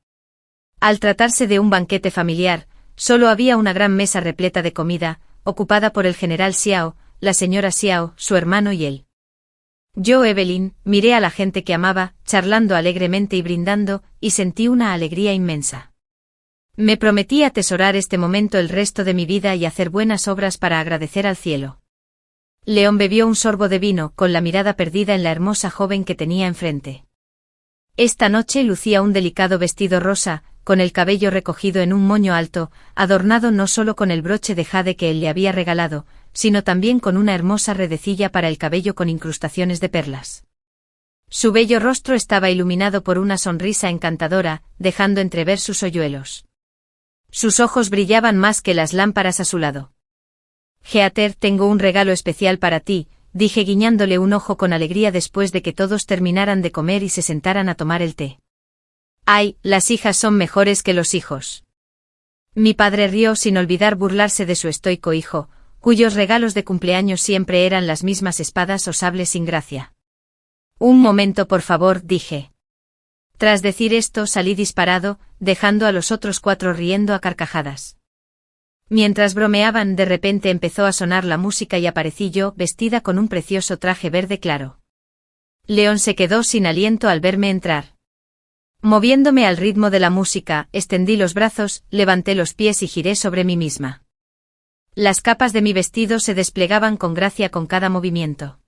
Al tratarse de un banquete familiar, solo había una gran mesa repleta de comida, ocupada por el general Xiao, la señora Xiao, su hermano y él. Yo, Evelyn, miré a la gente que amaba, charlando alegremente y brindando, y sentí una alegría inmensa. Me prometí atesorar este momento el resto de mi vida y hacer buenas obras para agradecer al cielo. León bebió un sorbo de vino, con la mirada perdida en la hermosa joven que tenía enfrente. Esta noche lucía un delicado vestido rosa, con el cabello recogido en un moño alto, adornado no solo con el broche de jade que él le había regalado, sino también con una hermosa redecilla para el cabello con incrustaciones de perlas. Su bello rostro estaba iluminado por una sonrisa encantadora, dejando entrever sus hoyuelos. Sus ojos brillaban más que las lámparas a su lado. Heather, tengo un regalo especial para ti, dije guiñándole un ojo con alegría después de que todos terminaran de comer y se sentaran a tomar el té. Ay, las hijas son mejores que los hijos. Mi padre rió sin olvidar burlarse de su estoico hijo, cuyos regalos de cumpleaños siempre eran las mismas espadas o sables sin gracia. Un momento, por favor, dije. Tras decir esto salí disparado, dejando a los otros 4 riendo a carcajadas. Mientras bromeaban, de repente empezó a sonar la música y aparecí yo, vestida con un precioso traje verde claro. León se quedó sin aliento al verme entrar. Moviéndome al ritmo de la música, extendí los brazos, levanté los pies y giré sobre mí misma. Las capas de mi vestido se desplegaban con gracia con cada movimiento.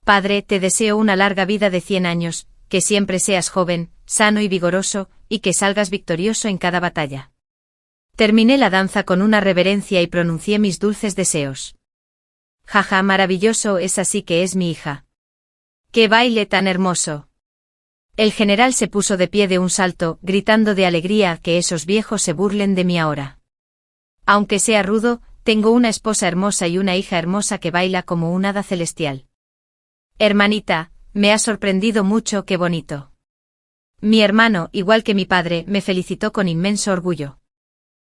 Padre, te deseo una larga vida de 100 años, que siempre seas joven, sano y vigoroso, y que salgas victorioso en cada batalla. Terminé la danza con una reverencia y pronuncié mis dulces deseos. Jaja, maravilloso, es así que es mi hija. ¡Qué baile tan hermoso! El general se puso de pie de un salto, gritando de alegría que esos viejos se burlen de mí ahora. Aunque sea rudo, tengo una esposa hermosa y una hija hermosa que baila como un hada celestial. Hermanita, me ha sorprendido mucho, qué bonito. Mi hermano, igual que mi padre, me felicitó con inmenso orgullo.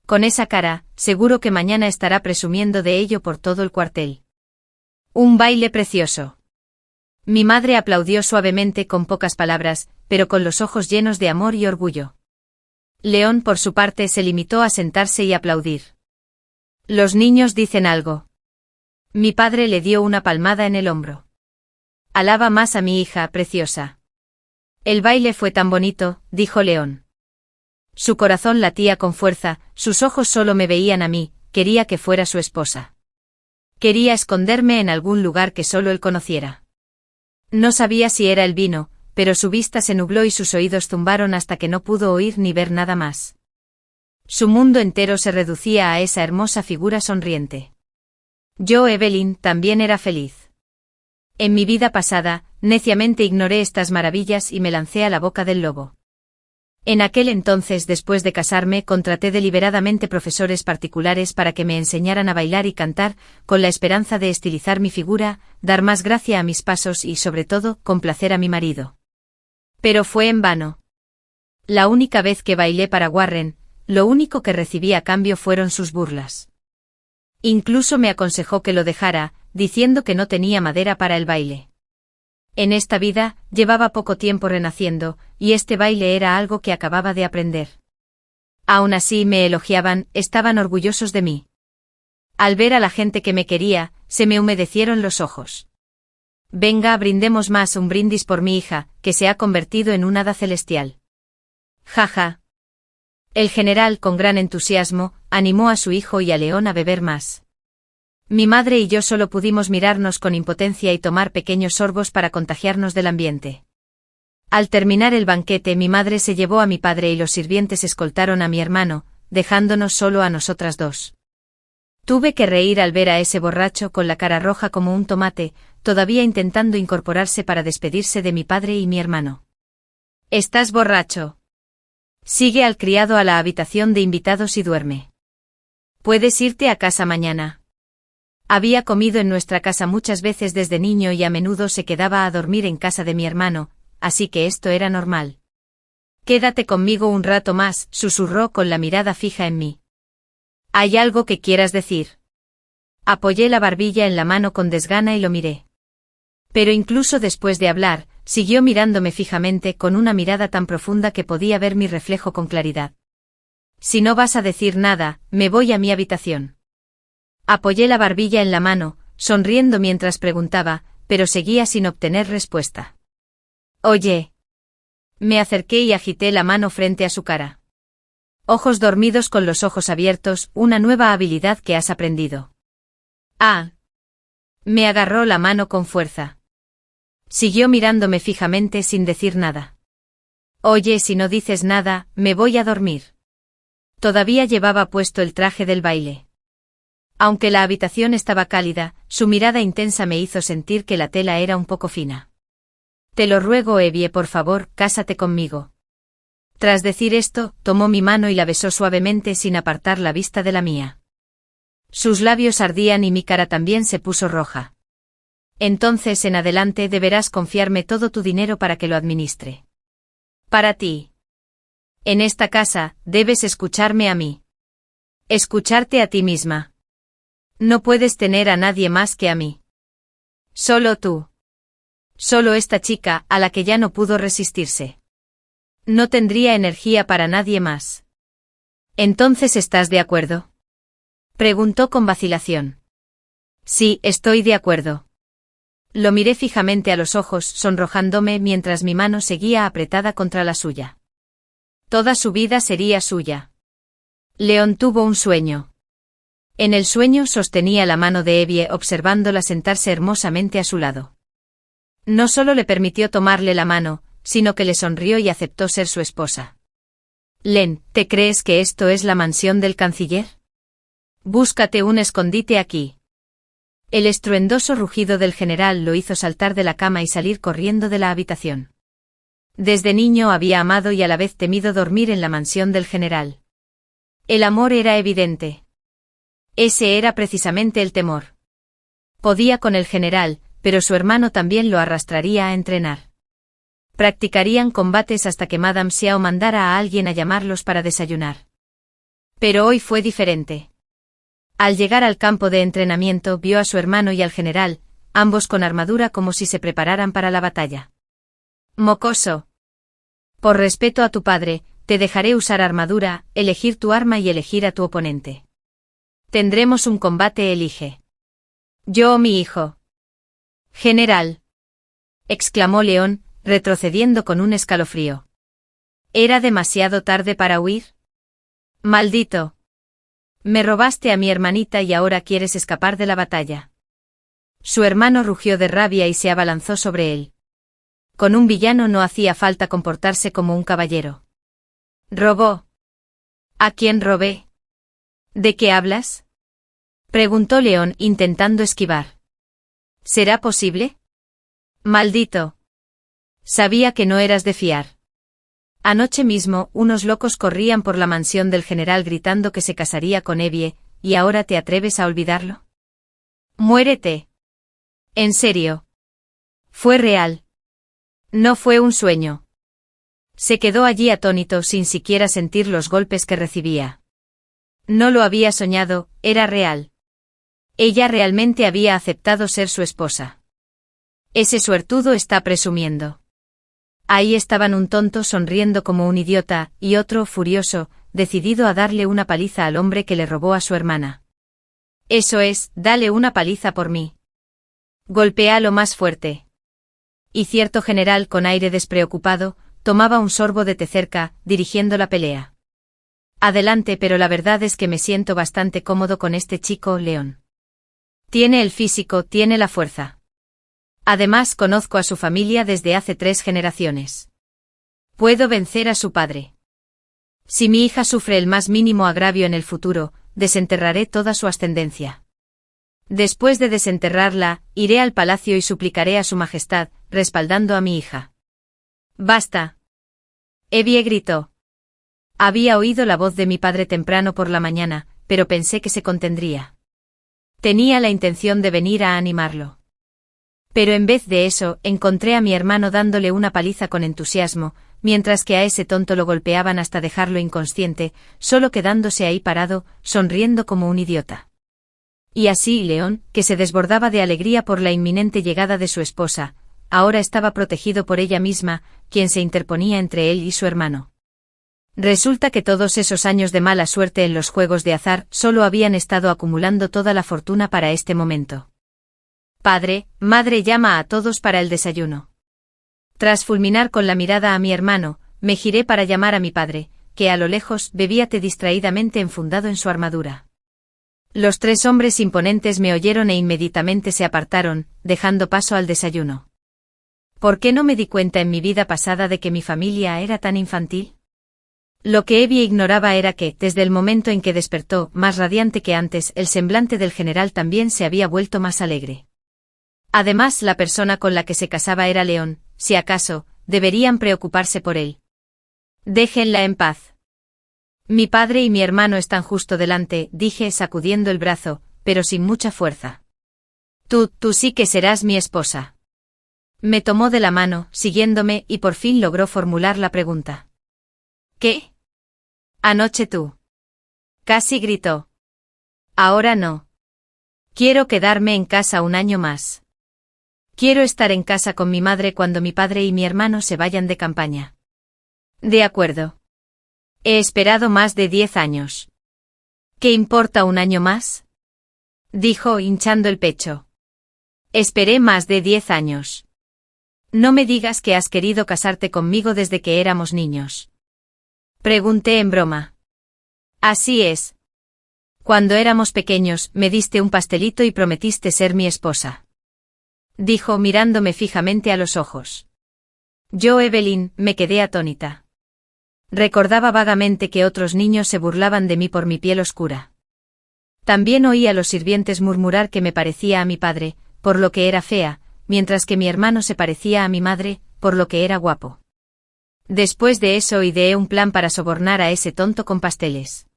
Con esa cara, seguro que mañana estará presumiendo de ello por todo el cuartel. Un baile precioso. Mi madre aplaudió suavemente con pocas palabras, pero con los ojos llenos de amor y orgullo. León, por su parte, se limitó a sentarse y aplaudir. Los niños dicen algo. Mi padre le dio una palmada en el hombro. Alaba más a mi hija, preciosa. El baile fue tan bonito, dijo León. Su corazón latía con fuerza, sus ojos solo me veían a mí, quería que fuera su esposa. Quería esconderme en algún lugar que solo él conociera. No sabía si era el vino, pero su vista se nubló y sus oídos zumbaron hasta que no pudo oír ni ver nada más. Su mundo entero se reducía a esa hermosa figura sonriente. Yo, Evelyn, también era feliz. En mi vida pasada, neciamente ignoré estas maravillas y me lancé a la boca del lobo. En aquel entonces, después de casarme, contraté deliberadamente profesores particulares para que me enseñaran a bailar y cantar, con la esperanza de estilizar mi figura, dar más gracia a mis pasos y, sobre todo, complacer a mi marido. Pero fue en vano. La única vez que bailé para Warren, lo único que recibí a cambio fueron sus burlas. Incluso me aconsejó que lo dejara, diciendo que no tenía madera para el baile. En esta vida, llevaba poco tiempo renaciendo, y este baile era algo que acababa de aprender. Aún así me elogiaban, estaban orgullosos de mí. Al ver a la gente que me quería, se me humedecieron los ojos. Venga, brindemos más, un brindis por mi hija, que se ha convertido en un hada celestial. Jaja. El general, con gran entusiasmo, animó a su hijo y a León a beber más. Mi madre y yo solo pudimos mirarnos con impotencia y tomar pequeños sorbos para contagiarnos del ambiente. Al terminar el banquete, mi madre se llevó a mi padre y los sirvientes escoltaron a mi hermano, dejándonos solo a nosotras dos. Tuve que reír al ver a ese borracho con la cara roja como un tomate, todavía intentando incorporarse para despedirse de mi padre y mi hermano. ¿Estás borracho? Sigue al criado a la habitación de invitados y duerme. Puedes irte a casa mañana. Había comido en nuestra casa muchas veces desde niño y a menudo se quedaba a dormir en casa de mi hermano, así que esto era normal. Quédate conmigo un rato más, susurró con la mirada fija en mí. ¿Hay algo que quieras decir? Apoyé la barbilla en la mano con desgana y lo miré. Pero incluso después de hablar, siguió mirándome fijamente con una mirada tan profunda que podía ver mi reflejo con claridad. Si no vas a decir nada, me voy a mi habitación. Apoyé la barbilla en la mano, sonriendo mientras preguntaba, pero seguía sin obtener respuesta. Oye. Me acerqué y agité la mano frente a su cara. Ojos dormidos con los ojos abiertos, una nueva habilidad que has aprendido. Ah. Me agarró la mano con fuerza. Siguió mirándome fijamente sin decir nada. Oye, si no dices nada, me voy a dormir. Todavía llevaba puesto el traje del baile. Aunque la habitación estaba cálida, su mirada intensa me hizo sentir que la tela era un poco fina. Te lo ruego, Evie, por favor, cásate conmigo. Tras decir esto, tomó mi mano y la besó suavemente sin apartar la vista de la mía. Sus labios ardían y mi cara también se puso roja. Entonces en adelante deberás confiarme todo tu dinero para que lo administre. Para ti. En esta casa, debes escucharme a mí. Escucharte a ti misma. No puedes tener a nadie más que a mí. Solo tú. Solo esta chica, a la que ya no pudo resistirse. No tendría energía para nadie más. ¿Entonces estás de acuerdo? Preguntó con vacilación. Sí, estoy de acuerdo. Lo miré fijamente a los ojos, sonrojándome mientras mi mano seguía apretada contra la suya. Toda su vida sería suya. León tuvo un sueño. En el sueño sostenía la mano de Evie observándola sentarse hermosamente a su lado. No solo le permitió tomarle la mano, sino que le sonrió y aceptó ser su esposa. Len, ¿te crees que esto es la mansión del canciller? Búscate un escondite aquí. El estruendoso rugido del general lo hizo saltar de la cama y salir corriendo de la habitación. Desde niño había amado y a la vez temido dormir en la mansión del general. El amor era evidente. Ese era precisamente el temor. Podía con el general, pero su hermano también lo arrastraría a entrenar. Practicarían combates hasta que Madame Xiao mandara a alguien a llamarlos para desayunar. Pero hoy fue diferente. Al llegar al campo de entrenamiento vio a su hermano y al general, ambos con armadura como si se prepararan para la batalla. Mocoso. Por respeto a tu padre, te dejaré usar armadura, elegir tu arma y elegir a tu oponente. Tendremos un combate, elige. Yo o mi hijo. General. Exclamó León, retrocediendo con un escalofrío. ¿Era demasiado tarde para huir? Maldito. Me robaste a mi hermanita y ahora quieres escapar de la batalla. Su hermano rugió de rabia y se abalanzó sobre él. Con un villano no hacía falta comportarse como un caballero. ¿Robó? ¿A quién robé? ¿De qué hablas? Preguntó León intentando esquivar. ¿Será posible? Maldito. Sabía que no eras de fiar. Anoche mismo, unos locos corrían por la mansión del general gritando que se casaría con Evie, ¿y ahora te atreves a olvidarlo? ¡Muérete! En serio. Fue real. No fue un sueño. Se quedó allí atónito sin siquiera sentir los golpes que recibía. No lo había soñado, era real. Ella realmente había aceptado ser su esposa. Ese suertudo está presumiendo. Ahí estaban un tonto sonriendo como un idiota, y otro, furioso, decidido a darle una paliza al hombre que le robó a su hermana. Eso es, dale una paliza por mí. Golpéalo más fuerte. Y cierto general con aire despreocupado, tomaba un sorbo de té cerca, dirigiendo la pelea. Adelante, pero la verdad es que me siento bastante cómodo con este chico, León. Tiene el físico, tiene la fuerza. Además conozco a su familia desde hace 3 generaciones. Puedo vencer a su padre. Si mi hija sufre el más mínimo agravio en el futuro, desenterraré toda su ascendencia. Después de desenterrarla, iré al palacio y suplicaré a su majestad, respaldando a mi hija. ¡Basta! Evie gritó. Había oído la voz de mi padre temprano por la mañana, pero pensé que se contendría. Tenía la intención de venir a animarlo. Pero en vez de eso, encontré a mi hermano dándole una paliza con entusiasmo, mientras que a ese tonto lo golpeaban hasta dejarlo inconsciente, solo quedándose ahí parado, sonriendo como un idiota. Y así León, que se desbordaba de alegría por la inminente llegada de su esposa, ahora estaba protegido por ella misma, quien se interponía entre él y su hermano. Resulta que todos esos años de mala suerte en los juegos de azar solo habían estado acumulando toda la fortuna para este momento. Padre, madre, llama a todos para el desayuno. Tras fulminar con la mirada a mi hermano, me giré para llamar a mi padre, que a lo lejos bebía té distraídamente enfundado en su armadura. Los 3 hombres imponentes me oyeron e inmediatamente se apartaron, dejando paso al desayuno. ¿Por qué no me di cuenta en mi vida pasada de que mi familia era tan infantil? Lo que Evie ignoraba era que, desde el momento en que despertó, más radiante que antes, el semblante del general también se había vuelto más alegre. Además, la persona con la que se casaba era León, si acaso, deberían preocuparse por él. Déjenla en paz. Mi padre y mi hermano están justo delante, dije sacudiendo el brazo, pero sin mucha fuerza. Tú sí que serás mi esposa. Me tomó de la mano, siguiéndome, y por fin logró formular la pregunta. ¿Qué? Anoche tú. Casi gritó. Ahora no. Quiero quedarme en casa un año más. Quiero estar en casa con mi madre cuando mi padre y mi hermano se vayan de campaña. De acuerdo. He esperado más de 10 años. ¿Qué importa un año más? Dijo hinchando el pecho. Esperé más de 10 años. No me digas que has querido casarte conmigo desde que éramos niños. Pregunté en broma. Así es. Cuando éramos pequeños, me diste un pastelito y prometiste ser mi esposa. Dijo mirándome fijamente a los ojos. Yo, Evelyn, me quedé atónita. Recordaba vagamente que otros niños se burlaban de mí por mi piel oscura. También oí a los sirvientes murmurar que me parecía a mi padre, por lo que era fea, mientras que mi hermano se parecía a mi madre, por lo que era guapo. Después de eso ideé un plan para sobornar a ese tonto con pasteles.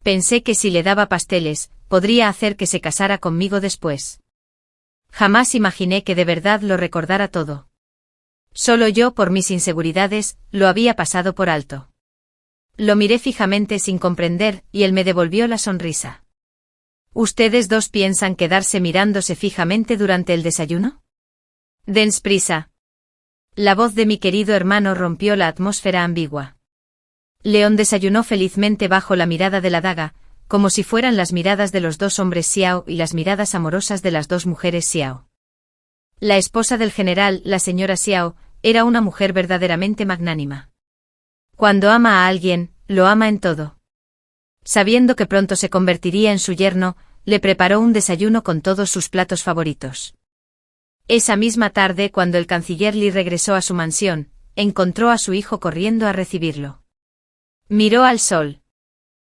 Pensé que si le daba pasteles, podría hacer que se casara conmigo después. Jamás imaginé que de verdad lo recordara todo. Solo yo, por mis inseguridades, lo había pasado por alto. Lo miré fijamente sin comprender, y él me devolvió la sonrisa. ¿Ustedes 2 piensan quedarse mirándose fijamente durante el desayuno? Dens prisa. La voz de mi querido hermano rompió la atmósfera ambigua. León desayunó felizmente bajo la mirada de la daga, como si fueran las miradas de los 2 hombres Xiao y las miradas amorosas de las 2 mujeres Xiao. La esposa del general, la señora Xiao, era una mujer verdaderamente magnánima. Cuando ama a alguien, lo ama en todo. Sabiendo que pronto se convertiría en su yerno, le preparó un desayuno con todos sus platos favoritos. Esa misma tarde, cuando el canciller Li regresó a su mansión, encontró a su hijo corriendo a recibirlo. Miró al sol.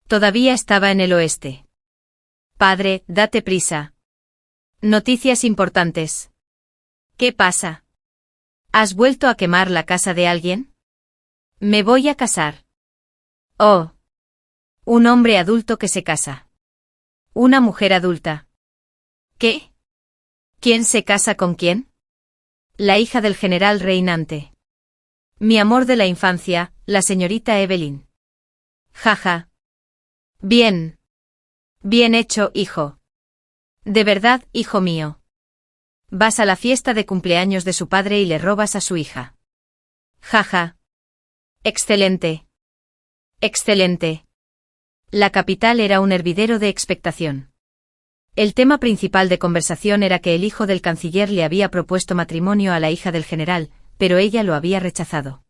Todavía estaba en el oeste. Padre, date prisa. Noticias importantes. ¿Qué pasa? ¿Has vuelto a quemar la casa de alguien? Me voy a casar. Oh. Un hombre adulto que se casa. Una mujer adulta. ¿Qué? ¿Quién se casa con quién? La hija del general reinante. Mi amor de la infancia, la señorita Evelyn. Jaja. Bien. Bien hecho, hijo. De verdad, hijo mío. Vas a la fiesta de cumpleaños de su padre y le robas a su hija. Jaja. Excelente. Excelente. La capital era un hervidero de expectación. El tema principal de conversación era que el hijo del canciller le había propuesto matrimonio a la hija del general, pero ella lo había rechazado.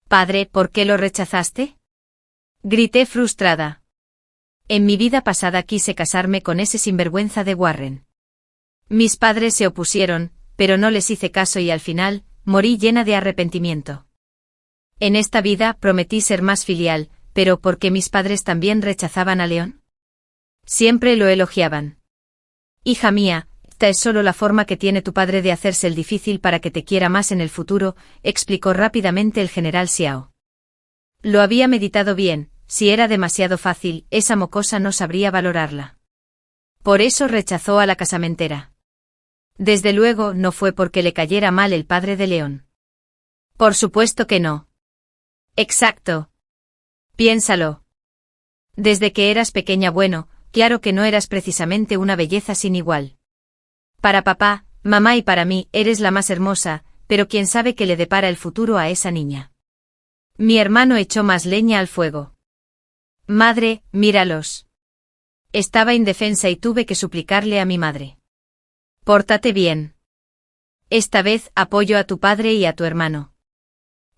Padre, ¿por qué lo rechazaste? Grité frustrada. En mi vida pasada quise casarme con ese sinvergüenza de Warren. Mis padres se opusieron, pero no les hice caso y al final, morí llena de arrepentimiento. En esta vida prometí ser más filial, pero ¿por qué mis padres también rechazaban a León? Siempre lo elogiaban. Hija mía, esta es solo la forma que tiene tu padre de hacerse el difícil para que te quiera más en el futuro, explicó rápidamente el general Xiao. Lo había meditado bien, si era demasiado fácil, esa mocosa no sabría valorarla. Por eso rechazó a la casamentera. Desde luego no fue porque le cayera mal el padre de León. Por supuesto que no. Exacto. Piénsalo. Desde que eras pequeña, bueno, claro que no eras precisamente una belleza sin igual. Para papá, mamá y para mí, eres la más hermosa, pero quién sabe qué le depara el futuro a esa niña. Mi hermano echó más leña al fuego. Madre, míralos. Estaba indefensa y tuve que suplicarle a mi madre. Pórtate bien. Esta vez apoyo a tu padre y a tu hermano.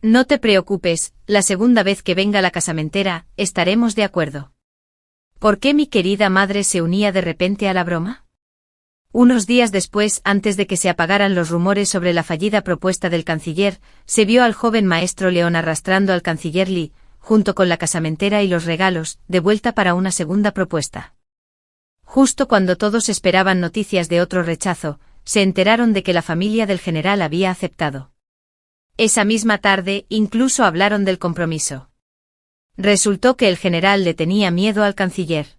No te preocupes, la segunda vez que venga la casamentera, estaremos de acuerdo. ¿Por qué mi querida madre se unía de repente a la broma? Unos días después, antes de que se apagaran los rumores sobre la fallida propuesta del canciller, se vio al joven maestro León arrastrando al canciller Li, junto con la casamentera y los regalos, de vuelta para una segunda propuesta. Justo cuando todos esperaban noticias de otro rechazo, se enteraron de que la familia del general había aceptado. Esa misma tarde, incluso hablaron del compromiso. Resultó que el general le tenía miedo al canciller.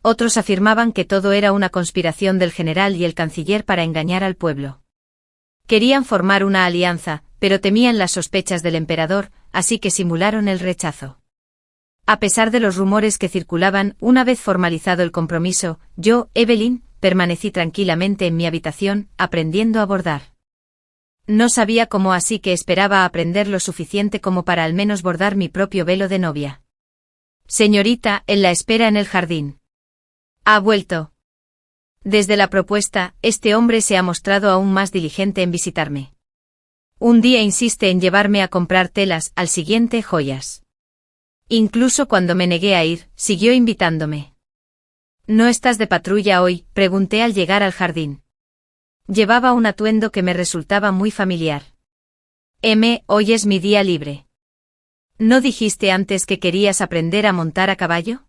Otros afirmaban que todo era una conspiración del general y el canciller para engañar al pueblo. Querían formar una alianza, pero temían las sospechas del emperador, así que simularon el rechazo. A pesar de los rumores que circulaban, una vez formalizado el compromiso, yo, Evelyn, permanecí tranquilamente en mi habitación, aprendiendo a bordar. No sabía cómo, así que esperaba aprender lo suficiente como para al menos bordar mi propio velo de novia. Señorita, él la espera en el jardín. Ha vuelto. Desde la propuesta, este hombre se ha mostrado aún más diligente en visitarme. Un día insiste en llevarme a comprar telas, al siguiente joyas. Incluso cuando me negué a ir, siguió invitándome. ¿No estás de patrulla hoy?, pregunté al llegar al jardín. Llevaba un atuendo que me resultaba muy familiar. Hoy es mi día libre. ¿No dijiste antes que querías aprender a montar a caballo?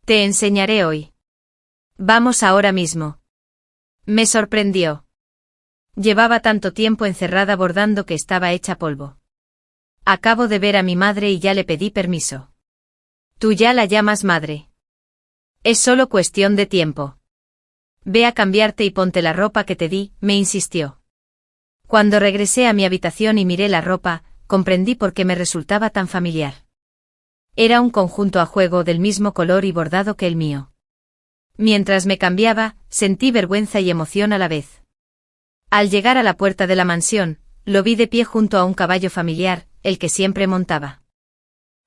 Te enseñaré hoy. Vamos ahora mismo. Me sorprendió. Llevaba tanto tiempo encerrada bordando que estaba hecha polvo. Acabo de ver a mi madre y ya le pedí permiso. Tú ya la llamas madre. Es solo cuestión de tiempo. Ve a cambiarte y ponte la ropa que te di, me insistió. Cuando regresé a mi habitación y miré la ropa, comprendí por qué me resultaba tan familiar. Era un conjunto a juego del mismo color y bordado que el mío. Mientras me cambiaba, sentí vergüenza y emoción a la vez. Al llegar a la puerta de la mansión, lo vi de pie junto a un caballo familiar, el que siempre montaba.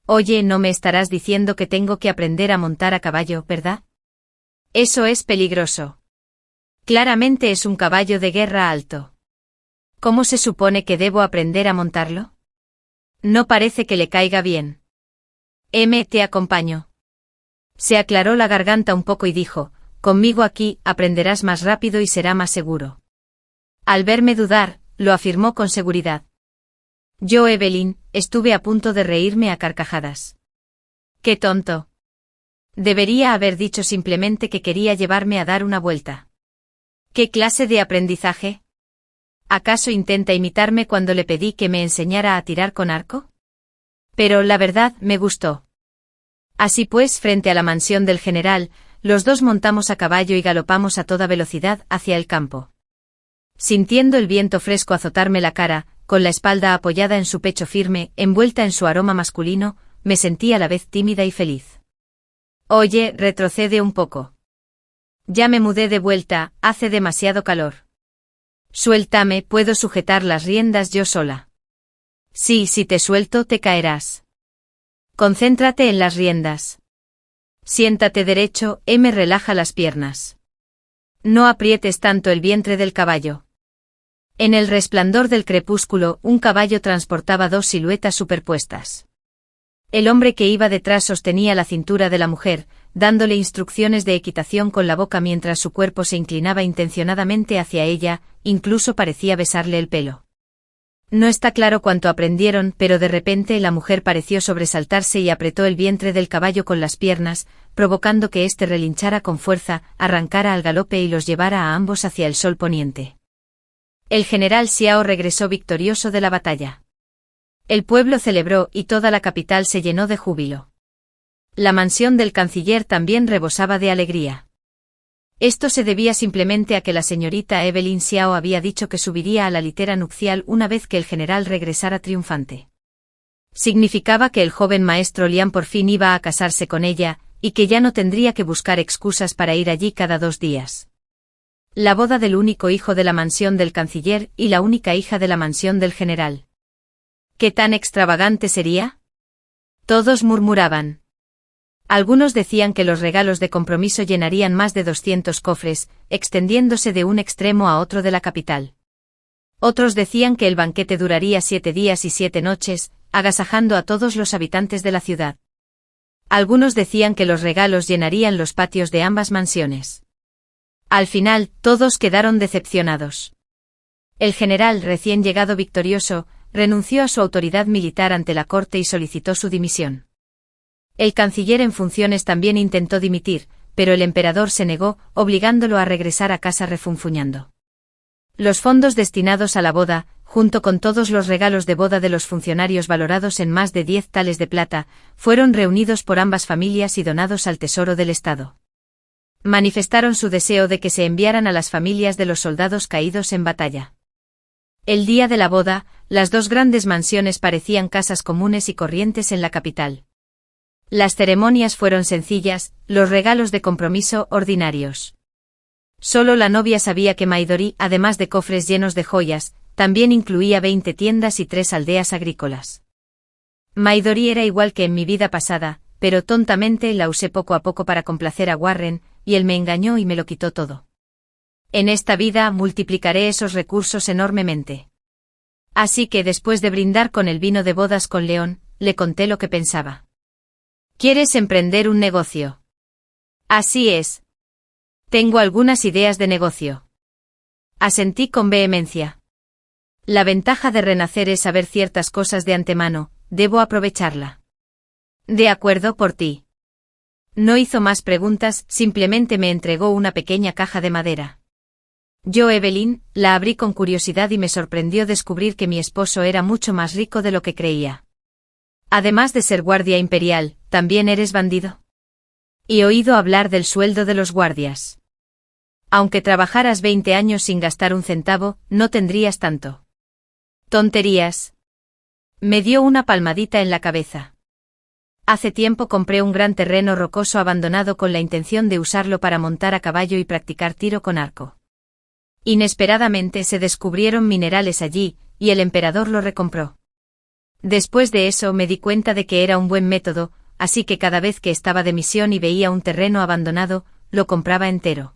Oye, no me estarás diciendo que tengo que aprender a montar a caballo, ¿verdad? Eso es peligroso. Claramente es un caballo de guerra alto. ¿Cómo se supone que debo aprender a montarlo? No parece que le caiga bien. Te acompaño. Se aclaró la garganta un poco y dijo, conmigo aquí aprenderás más rápido y será más seguro. Al verme dudar, lo afirmó con seguridad. Yo, Evelyn, estuve a punto de reírme a carcajadas. ¡Qué tonto! Debería haber dicho simplemente que quería llevarme a dar una vuelta. ¿Qué clase de aprendizaje? ¿Acaso intenta imitarme cuando le pedí que me enseñara a tirar con arco? Pero la verdad, me gustó. Así pues, frente a la mansión del general, los dos montamos a caballo y galopamos a toda velocidad hacia el campo. Sintiendo el viento fresco azotarme la cara, con la espalda apoyada en su pecho firme, envuelta en su aroma masculino, me sentí a la vez tímida y feliz. Oye, retrocede un poco. Ya me mudé de vuelta, hace demasiado calor. Suéltame, puedo sujetar las riendas yo sola. Sí, si te suelto te caerás. Concéntrate en las riendas. Siéntate derecho, me relaja las piernas. No aprietes tanto el vientre del caballo. En el resplandor del crepúsculo, un caballo transportaba dos siluetas superpuestas. El hombre que iba detrás sostenía la cintura de la mujer, dándole instrucciones de equitación con la boca mientras su cuerpo se inclinaba intencionadamente hacia ella, incluso parecía besarle el pelo. No está claro cuánto aprendieron, pero de repente la mujer pareció sobresaltarse y apretó el vientre del caballo con las piernas, provocando que éste relinchara con fuerza, arrancara al galope y los llevara a ambos hacia el sol poniente. El general Xiao regresó victorioso de la batalla. El pueblo celebró y toda la capital se llenó de júbilo. La mansión del canciller también rebosaba de alegría. Esto se debía simplemente a que la señorita Evelyn Xiao había dicho que subiría a la litera nupcial una vez que el general regresara triunfante. Significaba que el joven maestro Lian por fin iba a casarse con ella, y que ya no tendría que buscar excusas para ir allí cada 2 días. La boda del único hijo de la mansión del canciller y la única hija de la mansión del general. ¿Qué tan extravagante sería? Todos murmuraban. Algunos decían que los regalos de compromiso llenarían más de 200 cofres, extendiéndose de un extremo a otro de la capital. Otros decían que el banquete duraría 7 días y 7 noches, agasajando a todos los habitantes de la ciudad. Algunos decían que los regalos llenarían los patios de ambas mansiones. Al final, todos quedaron decepcionados. El general, recién llegado victorioso, renunció a su autoridad militar ante la corte y solicitó su dimisión. El canciller en funciones también intentó dimitir, pero el emperador se negó, obligándolo a regresar a casa refunfuñando. Los fondos destinados a la boda, junto con todos los regalos de boda de los funcionarios valorados en más de 10 tales de plata, fueron reunidos por ambas familias y donados al Tesoro del Estado. Manifestaron su deseo de que se enviaran a las familias de los soldados caídos en batalla. El día de la boda, las dos grandes mansiones parecían casas comunes y corrientes en la capital. Las ceremonias fueron sencillas, los regalos de compromiso ordinarios. Solo la novia sabía que Maidori, además de cofres llenos de joyas, también incluía 20 tiendas y 3 aldeas agrícolas. Maidori era igual que en mi vida pasada, pero tontamente la usé poco a poco para complacer a Warren, y él me engañó y me lo quitó todo. En esta vida multiplicaré esos recursos enormemente. Así que después de brindar con el vino de bodas con León, le conté lo que pensaba. ¿Quieres emprender un negocio? Así es. Tengo algunas ideas de negocio. Asentí con vehemencia. La ventaja de renacer es saber ciertas cosas de antemano, debo aprovecharla. De acuerdo por ti. No hizo más preguntas, simplemente me entregó una pequeña caja de madera. Yo, Evelyn, la abrí con curiosidad y me sorprendió descubrir que mi esposo era mucho más rico de lo que creía. Además de ser guardia imperial, ¿también eres bandido? He oído hablar del sueldo de los guardias. Aunque trabajaras 20 años sin gastar un centavo, no tendrías tanto. Tonterías. Me dio una palmadita en la cabeza. Hace tiempo compré un gran terreno rocoso abandonado con la intención de usarlo para montar a caballo y practicar tiro con arco. Inesperadamente se descubrieron minerales allí, y el emperador lo recompró. Después de eso me di cuenta de que era un buen método, así que cada vez que estaba de misión y veía un terreno abandonado, lo compraba entero.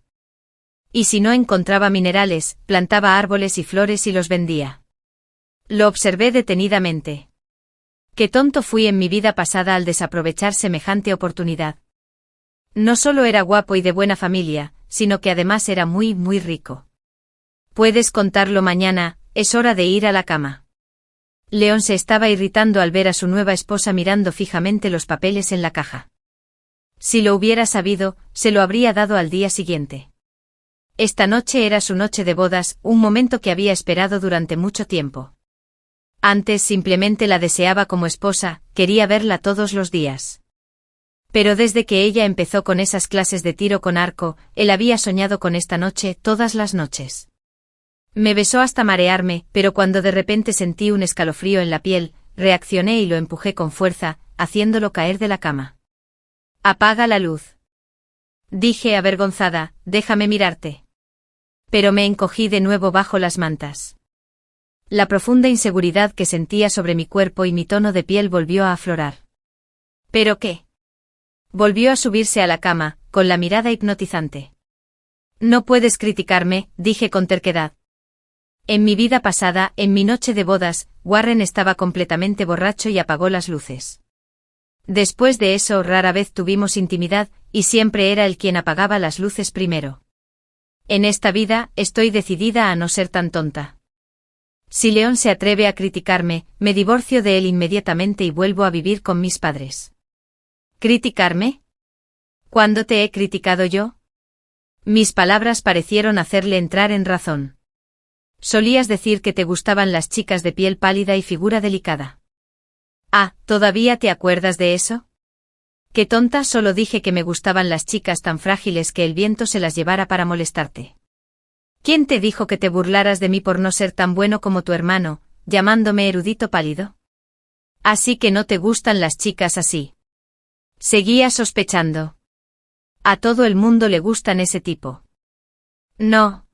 Y si no encontraba minerales, plantaba árboles y flores y los vendía. Lo observé detenidamente. Qué tonto fui en mi vida pasada al desaprovechar semejante oportunidad. No solo era guapo y de buena familia, sino que además era muy, muy rico. Puedes contarlo mañana, es hora de ir a la cama. León se estaba irritando al ver a su nueva esposa mirando fijamente los papeles en la caja. Si lo hubiera sabido, se lo habría dado al día siguiente. Esta noche era su noche de bodas, un momento que había esperado durante mucho tiempo. Antes simplemente la deseaba como esposa, quería verla todos los días. Pero desde que ella empezó con esas clases de tiro con arco, él había soñado con esta noche todas las noches. Me besó hasta marearme, pero cuando de repente sentí un escalofrío en la piel, reaccioné y lo empujé con fuerza, haciéndolo caer de la cama. «Apaga la luz», dije avergonzada, «déjame mirarte». Pero me encogí de nuevo bajo las mantas. La profunda inseguridad que sentía sobre mi cuerpo y mi tono de piel volvió a aflorar. ¿Pero qué? Volvió a subirse a la cama, con la mirada hipnotizante. «No puedes criticarme», dije con terquedad. En mi vida pasada, en mi noche de bodas, Warren estaba completamente borracho y apagó las luces. Después de eso rara vez tuvimos intimidad, y siempre era él quien apagaba las luces primero. En esta vida, estoy decidida a no ser tan tonta. Si León se atreve a criticarme, me divorcio de él inmediatamente y vuelvo a vivir con mis padres. ¿Criticarme? ¿Cuándo te he criticado yo? Mis palabras parecieron hacerle entrar en razón. Solías decir que te gustaban las chicas de piel pálida y figura delicada. Ah, ¿todavía te acuerdas de eso? Qué tonta, solo dije que me gustaban las chicas tan frágiles que el viento se las llevara para molestarte. ¿Quién te dijo que te burlaras de mí por no ser tan bueno como tu hermano, llamándome erudito pálido? Así que no te gustan las chicas así. Seguía sospechando. A todo el mundo le gustan ese tipo. No.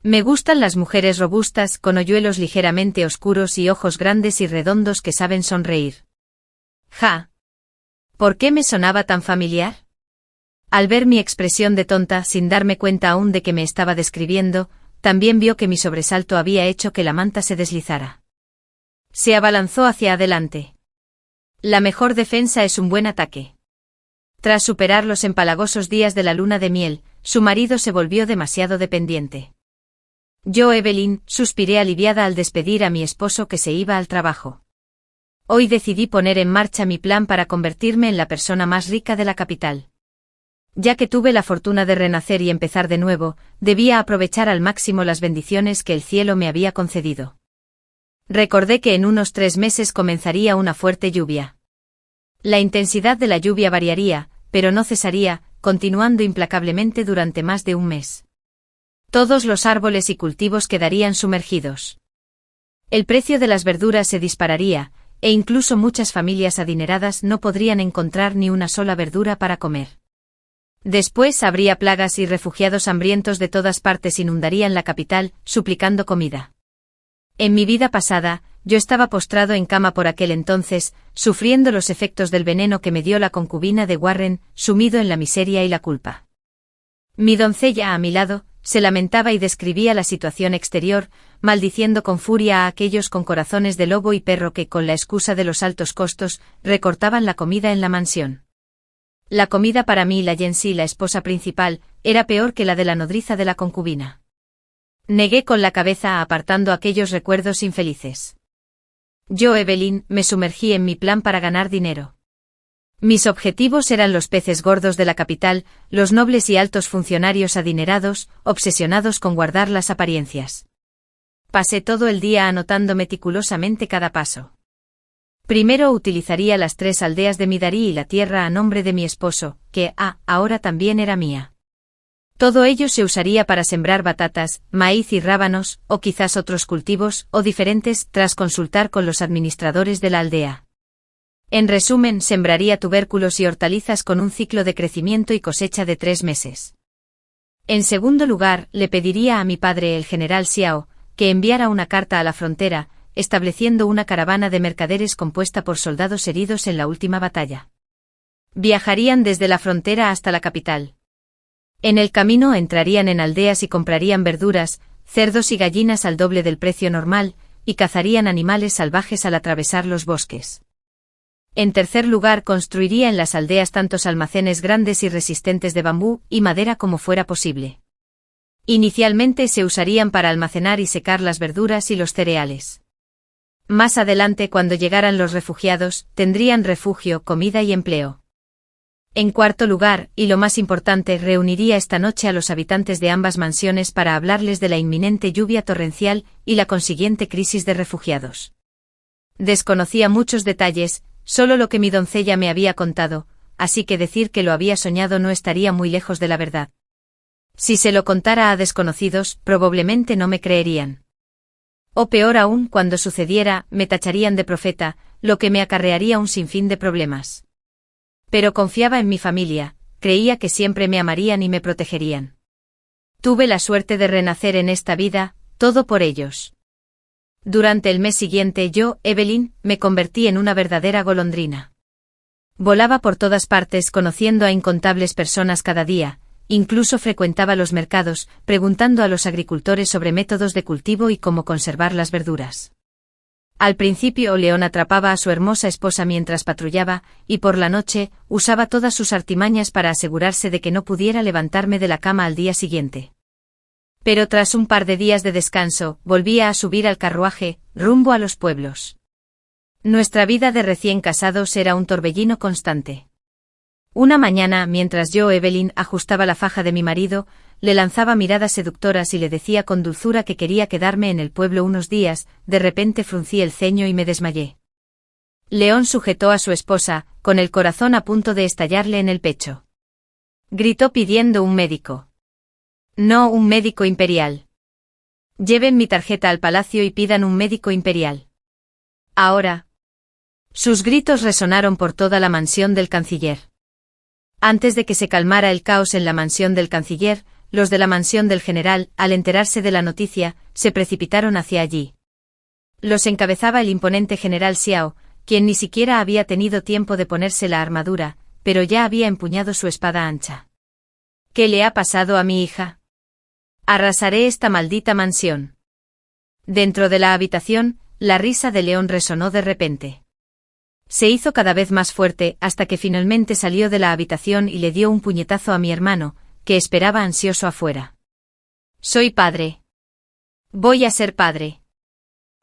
Me gustan las mujeres robustas, con hoyuelos ligeramente oscuros y ojos grandes y redondos que saben sonreír. Ja. ¿Por qué me sonaba tan familiar? Al ver mi expresión de tonta, sin darme cuenta aún de que me estaba describiendo, también vio que mi sobresalto había hecho que la manta se deslizara. Se abalanzó hacia adelante. La mejor defensa es un buen ataque. Tras superar los empalagosos días de la luna de miel, su marido se volvió demasiado dependiente. Yo, Evelyn, suspiré aliviada al despedir a mi esposo que se iba al trabajo. Hoy decidí poner en marcha mi plan para convertirme en la persona más rica de la capital. Ya que tuve la fortuna de renacer y empezar de nuevo, debía aprovechar al máximo las bendiciones que el cielo me había concedido. Recordé que en unos 3 meses comenzaría una fuerte lluvia. La intensidad de la lluvia variaría, pero no cesaría, continuando implacablemente durante más de un mes. Todos los árboles y cultivos quedarían sumergidos. El precio de las verduras se dispararía, e incluso muchas familias adineradas no podrían encontrar ni una sola verdura para comer. Después habría plagas y refugiados hambrientos de todas partes inundarían la capital, suplicando comida. En mi vida pasada, yo estaba postrado en cama por aquel entonces, sufriendo los efectos del veneno que me dio la concubina de Warren, sumido en la miseria y la culpa. Mi doncella a mi lado, se lamentaba y describía la situación exterior, maldiciendo con furia a aquellos con corazones de lobo y perro que, con la excusa de los altos costos, recortaban la comida en la mansión. La comida para mí, la Jency, la esposa principal, era peor que la de la nodriza de la concubina. Negué con la cabeza apartando aquellos recuerdos infelices. Yo, Evelyn, me sumergí en mi plan para ganar dinero. Mis objetivos eran los peces gordos de la capital, los nobles y altos funcionarios adinerados, obsesionados con guardar las apariencias. Pasé todo el día anotando meticulosamente cada paso. Primero utilizaría las 3 aldeas de Midari y la tierra a nombre de mi esposo, que, ahora también era mía. Todo ello se usaría para sembrar batatas, maíz y rábanos, o quizás otros cultivos, o diferentes, tras consultar con los administradores de la aldea. En resumen, sembraría tubérculos y hortalizas con un ciclo de crecimiento y cosecha de 3 meses. En segundo lugar, le pediría a mi padre, el general Xiao, que enviara una carta a la frontera, estableciendo una caravana de mercaderes compuesta por soldados heridos en la última batalla. Viajarían desde la frontera hasta la capital. En el camino entrarían en aldeas y comprarían verduras, cerdos y gallinas al doble del precio normal, y cazarían animales salvajes al atravesar los bosques. En tercer lugar, construiría en las aldeas tantos almacenes grandes y resistentes de bambú y madera como fuera posible. Inicialmente se usarían para almacenar y secar las verduras y los cereales. Más adelante, cuando llegaran los refugiados, tendrían refugio, comida y empleo. En cuarto lugar, y lo más importante, reuniría esta noche a los habitantes de ambas mansiones para hablarles de la inminente lluvia torrencial y la consiguiente crisis de refugiados. Desconocía muchos detalles, solo lo que mi doncella me había contado, así que decir que lo había soñado no estaría muy lejos de la verdad. Si se lo contara a desconocidos, probablemente no me creerían. O peor aún, cuando sucediera, me tacharían de profeta, lo que me acarrearía un sinfín de problemas. Pero confiaba en mi familia, creía que siempre me amarían y me protegerían. Tuve la suerte de renacer en esta vida, todo por ellos. Durante el mes siguiente yo, Evelyn, me convertí en una verdadera golondrina. Volaba por todas partes conociendo a incontables personas cada día, incluso frecuentaba los mercados, preguntando a los agricultores sobre métodos de cultivo y cómo conservar las verduras. Al principio León atrapaba a su hermosa esposa mientras patrullaba, y por la noche, usaba todas sus artimañas para asegurarse de que no pudiera levantarme de la cama al día siguiente. Pero tras un par de días de descanso, volvía a subir al carruaje, rumbo a los pueblos. Nuestra vida de recién casados era un torbellino constante. Una mañana, mientras yo, Evelyn, ajustaba la faja de mi marido, le lanzaba miradas seductoras y le decía con dulzura que quería quedarme en el pueblo unos días, de repente fruncí el ceño y me desmayé. León sujetó a su esposa, con el corazón a punto de estallarle en el pecho. Gritó pidiendo un médico. No, un médico imperial. Lleven mi tarjeta al palacio y pidan un médico imperial. Ahora. Sus gritos resonaron por toda la mansión del canciller. Antes de que se calmara el caos en la mansión del canciller, los de la mansión del general, al enterarse de la noticia, se precipitaron hacia allí. Los encabezaba el imponente general Xiao, quien ni siquiera había tenido tiempo de ponerse la armadura, pero ya había empuñado su espada ancha. ¿Qué le ha pasado a mi hija? Arrasaré esta maldita mansión. Dentro de la habitación, la risa de León resonó de repente. Se hizo cada vez más fuerte hasta que finalmente salió de la habitación y le dio un puñetazo a mi hermano, que esperaba ansioso afuera. Soy padre. Voy a ser padre.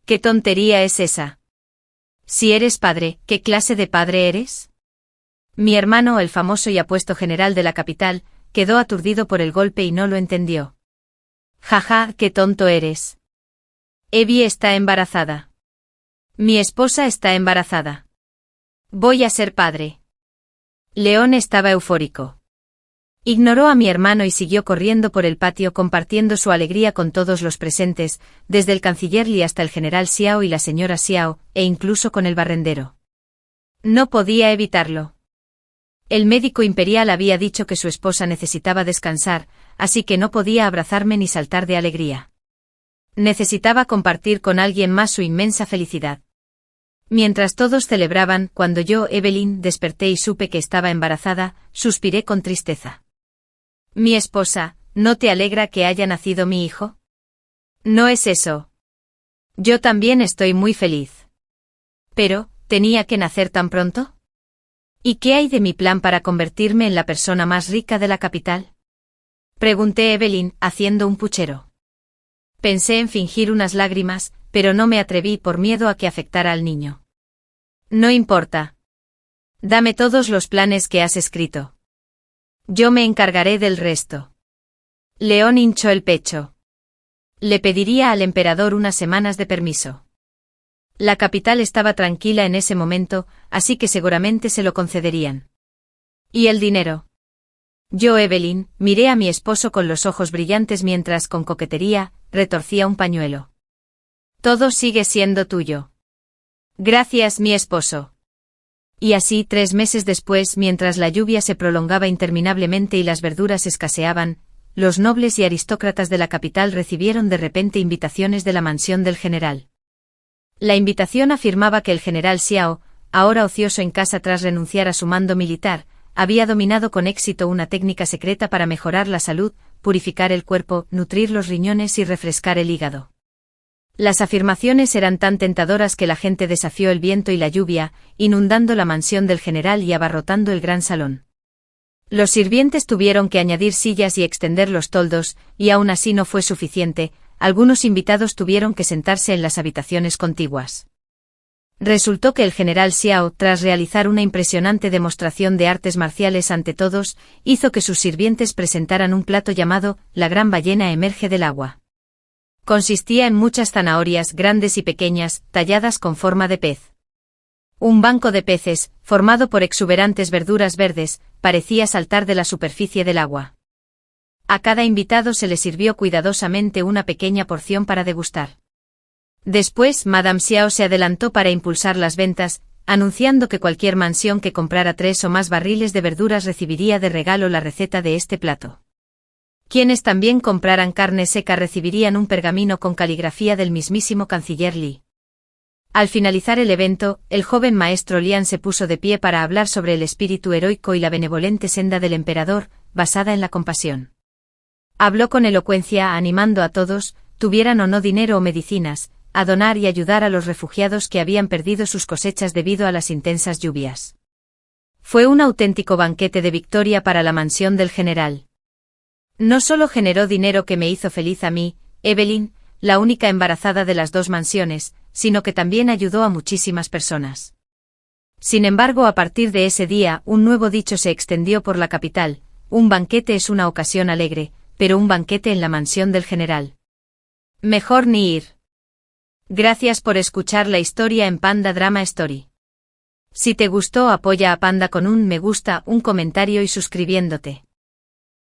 ¿Qué tontería es esa? Si eres padre, ¿qué clase de padre eres? Mi hermano, el famoso y apuesto general de la capital, quedó aturdido por el golpe y no lo entendió. Jaja, qué tonto eres. Evie está embarazada. Mi esposa está embarazada. Voy a ser padre. León estaba eufórico. Ignoró a mi hermano y siguió corriendo por el patio compartiendo su alegría con todos los presentes, desde el canciller Li hasta el general Xiao y la señora Xiao, e incluso con el barrendero. No podía evitarlo. El médico imperial había dicho que su esposa necesitaba descansar, así que no podía abrazarme ni saltar de alegría. Necesitaba compartir con alguien más su inmensa felicidad. Mientras todos celebraban, cuando yo, Evelyn, desperté y supe que estaba embarazada, suspiré con tristeza. Mi esposa, ¿no te alegra que haya nacido mi hijo? No es eso. Yo también estoy muy feliz. Pero, ¿tenía que nacer tan pronto? ¿Y qué hay de mi plan para convertirme en la persona más rica de la capital? Pregunté Evelyn, haciendo un puchero. Pensé en fingir unas lágrimas, pero no me atreví por miedo a que afectara al niño. No importa. Dame todos los planes que has escrito. Yo me encargaré del resto. León hinchó el pecho. Le pediría al emperador unas semanas de permiso. La capital estaba tranquila en ese momento, así que seguramente se lo concederían. ¿Y el dinero? Yo, Evelyn, miré a mi esposo con los ojos brillantes mientras, con coquetería, retorcía un pañuelo. Todo sigue siendo tuyo. Gracias, mi esposo. Y así, 3 meses después, mientras la lluvia se prolongaba interminablemente y las verduras escaseaban, los nobles y aristócratas de la capital recibieron de repente invitaciones de la mansión del general. La invitación afirmaba que el general Xiao, ahora ocioso en casa tras renunciar a su mando militar, había dominado con éxito una técnica secreta para mejorar la salud, purificar el cuerpo, nutrir los riñones y refrescar el hígado. Las afirmaciones eran tan tentadoras que la gente desafió el viento y la lluvia, inundando la mansión del general y abarrotando el gran salón. Los sirvientes tuvieron que añadir sillas y extender los toldos, y aún así no fue suficiente, algunos invitados tuvieron que sentarse en las habitaciones contiguas. Resultó que el general Xiao, tras realizar una impresionante demostración de artes marciales ante todos, hizo que sus sirvientes presentaran un plato llamado «La gran ballena emerge del agua». Consistía en muchas zanahorias grandes y pequeñas, talladas con forma de pez. Un banco de peces, formado por exuberantes verduras verdes, parecía saltar de la superficie del agua. A cada invitado se le sirvió cuidadosamente una pequeña porción para degustar. Después, Madame Xiao se adelantó para impulsar las ventas, anunciando que cualquier mansión que comprara 3 o más barriles de verduras recibiría de regalo la receta de este plato. Quienes también compraran carne seca recibirían un pergamino con caligrafía del mismísimo canciller Li. Al finalizar el evento, el joven maestro Lian se puso de pie para hablar sobre el espíritu heroico y la benevolente senda del emperador, basada en la compasión. Habló con elocuencia animando a todos, tuvieran o no dinero o medicinas, a donar y ayudar a los refugiados que habían perdido sus cosechas debido a las intensas lluvias. Fue un auténtico banquete de victoria para la mansión del general. No solo generó dinero que me hizo feliz a mí, Evelyn, la única embarazada de las 2 mansiones, sino que también ayudó a muchísimas personas. Sin embargo, a partir de ese día, un nuevo dicho se extendió por la capital: un banquete es una ocasión alegre, pero un banquete en la mansión del general. Mejor ni ir. Gracias por escuchar la historia en Panda Drama Story. Si te gustó, apoya a Panda con un me gusta, un comentario y suscribiéndote.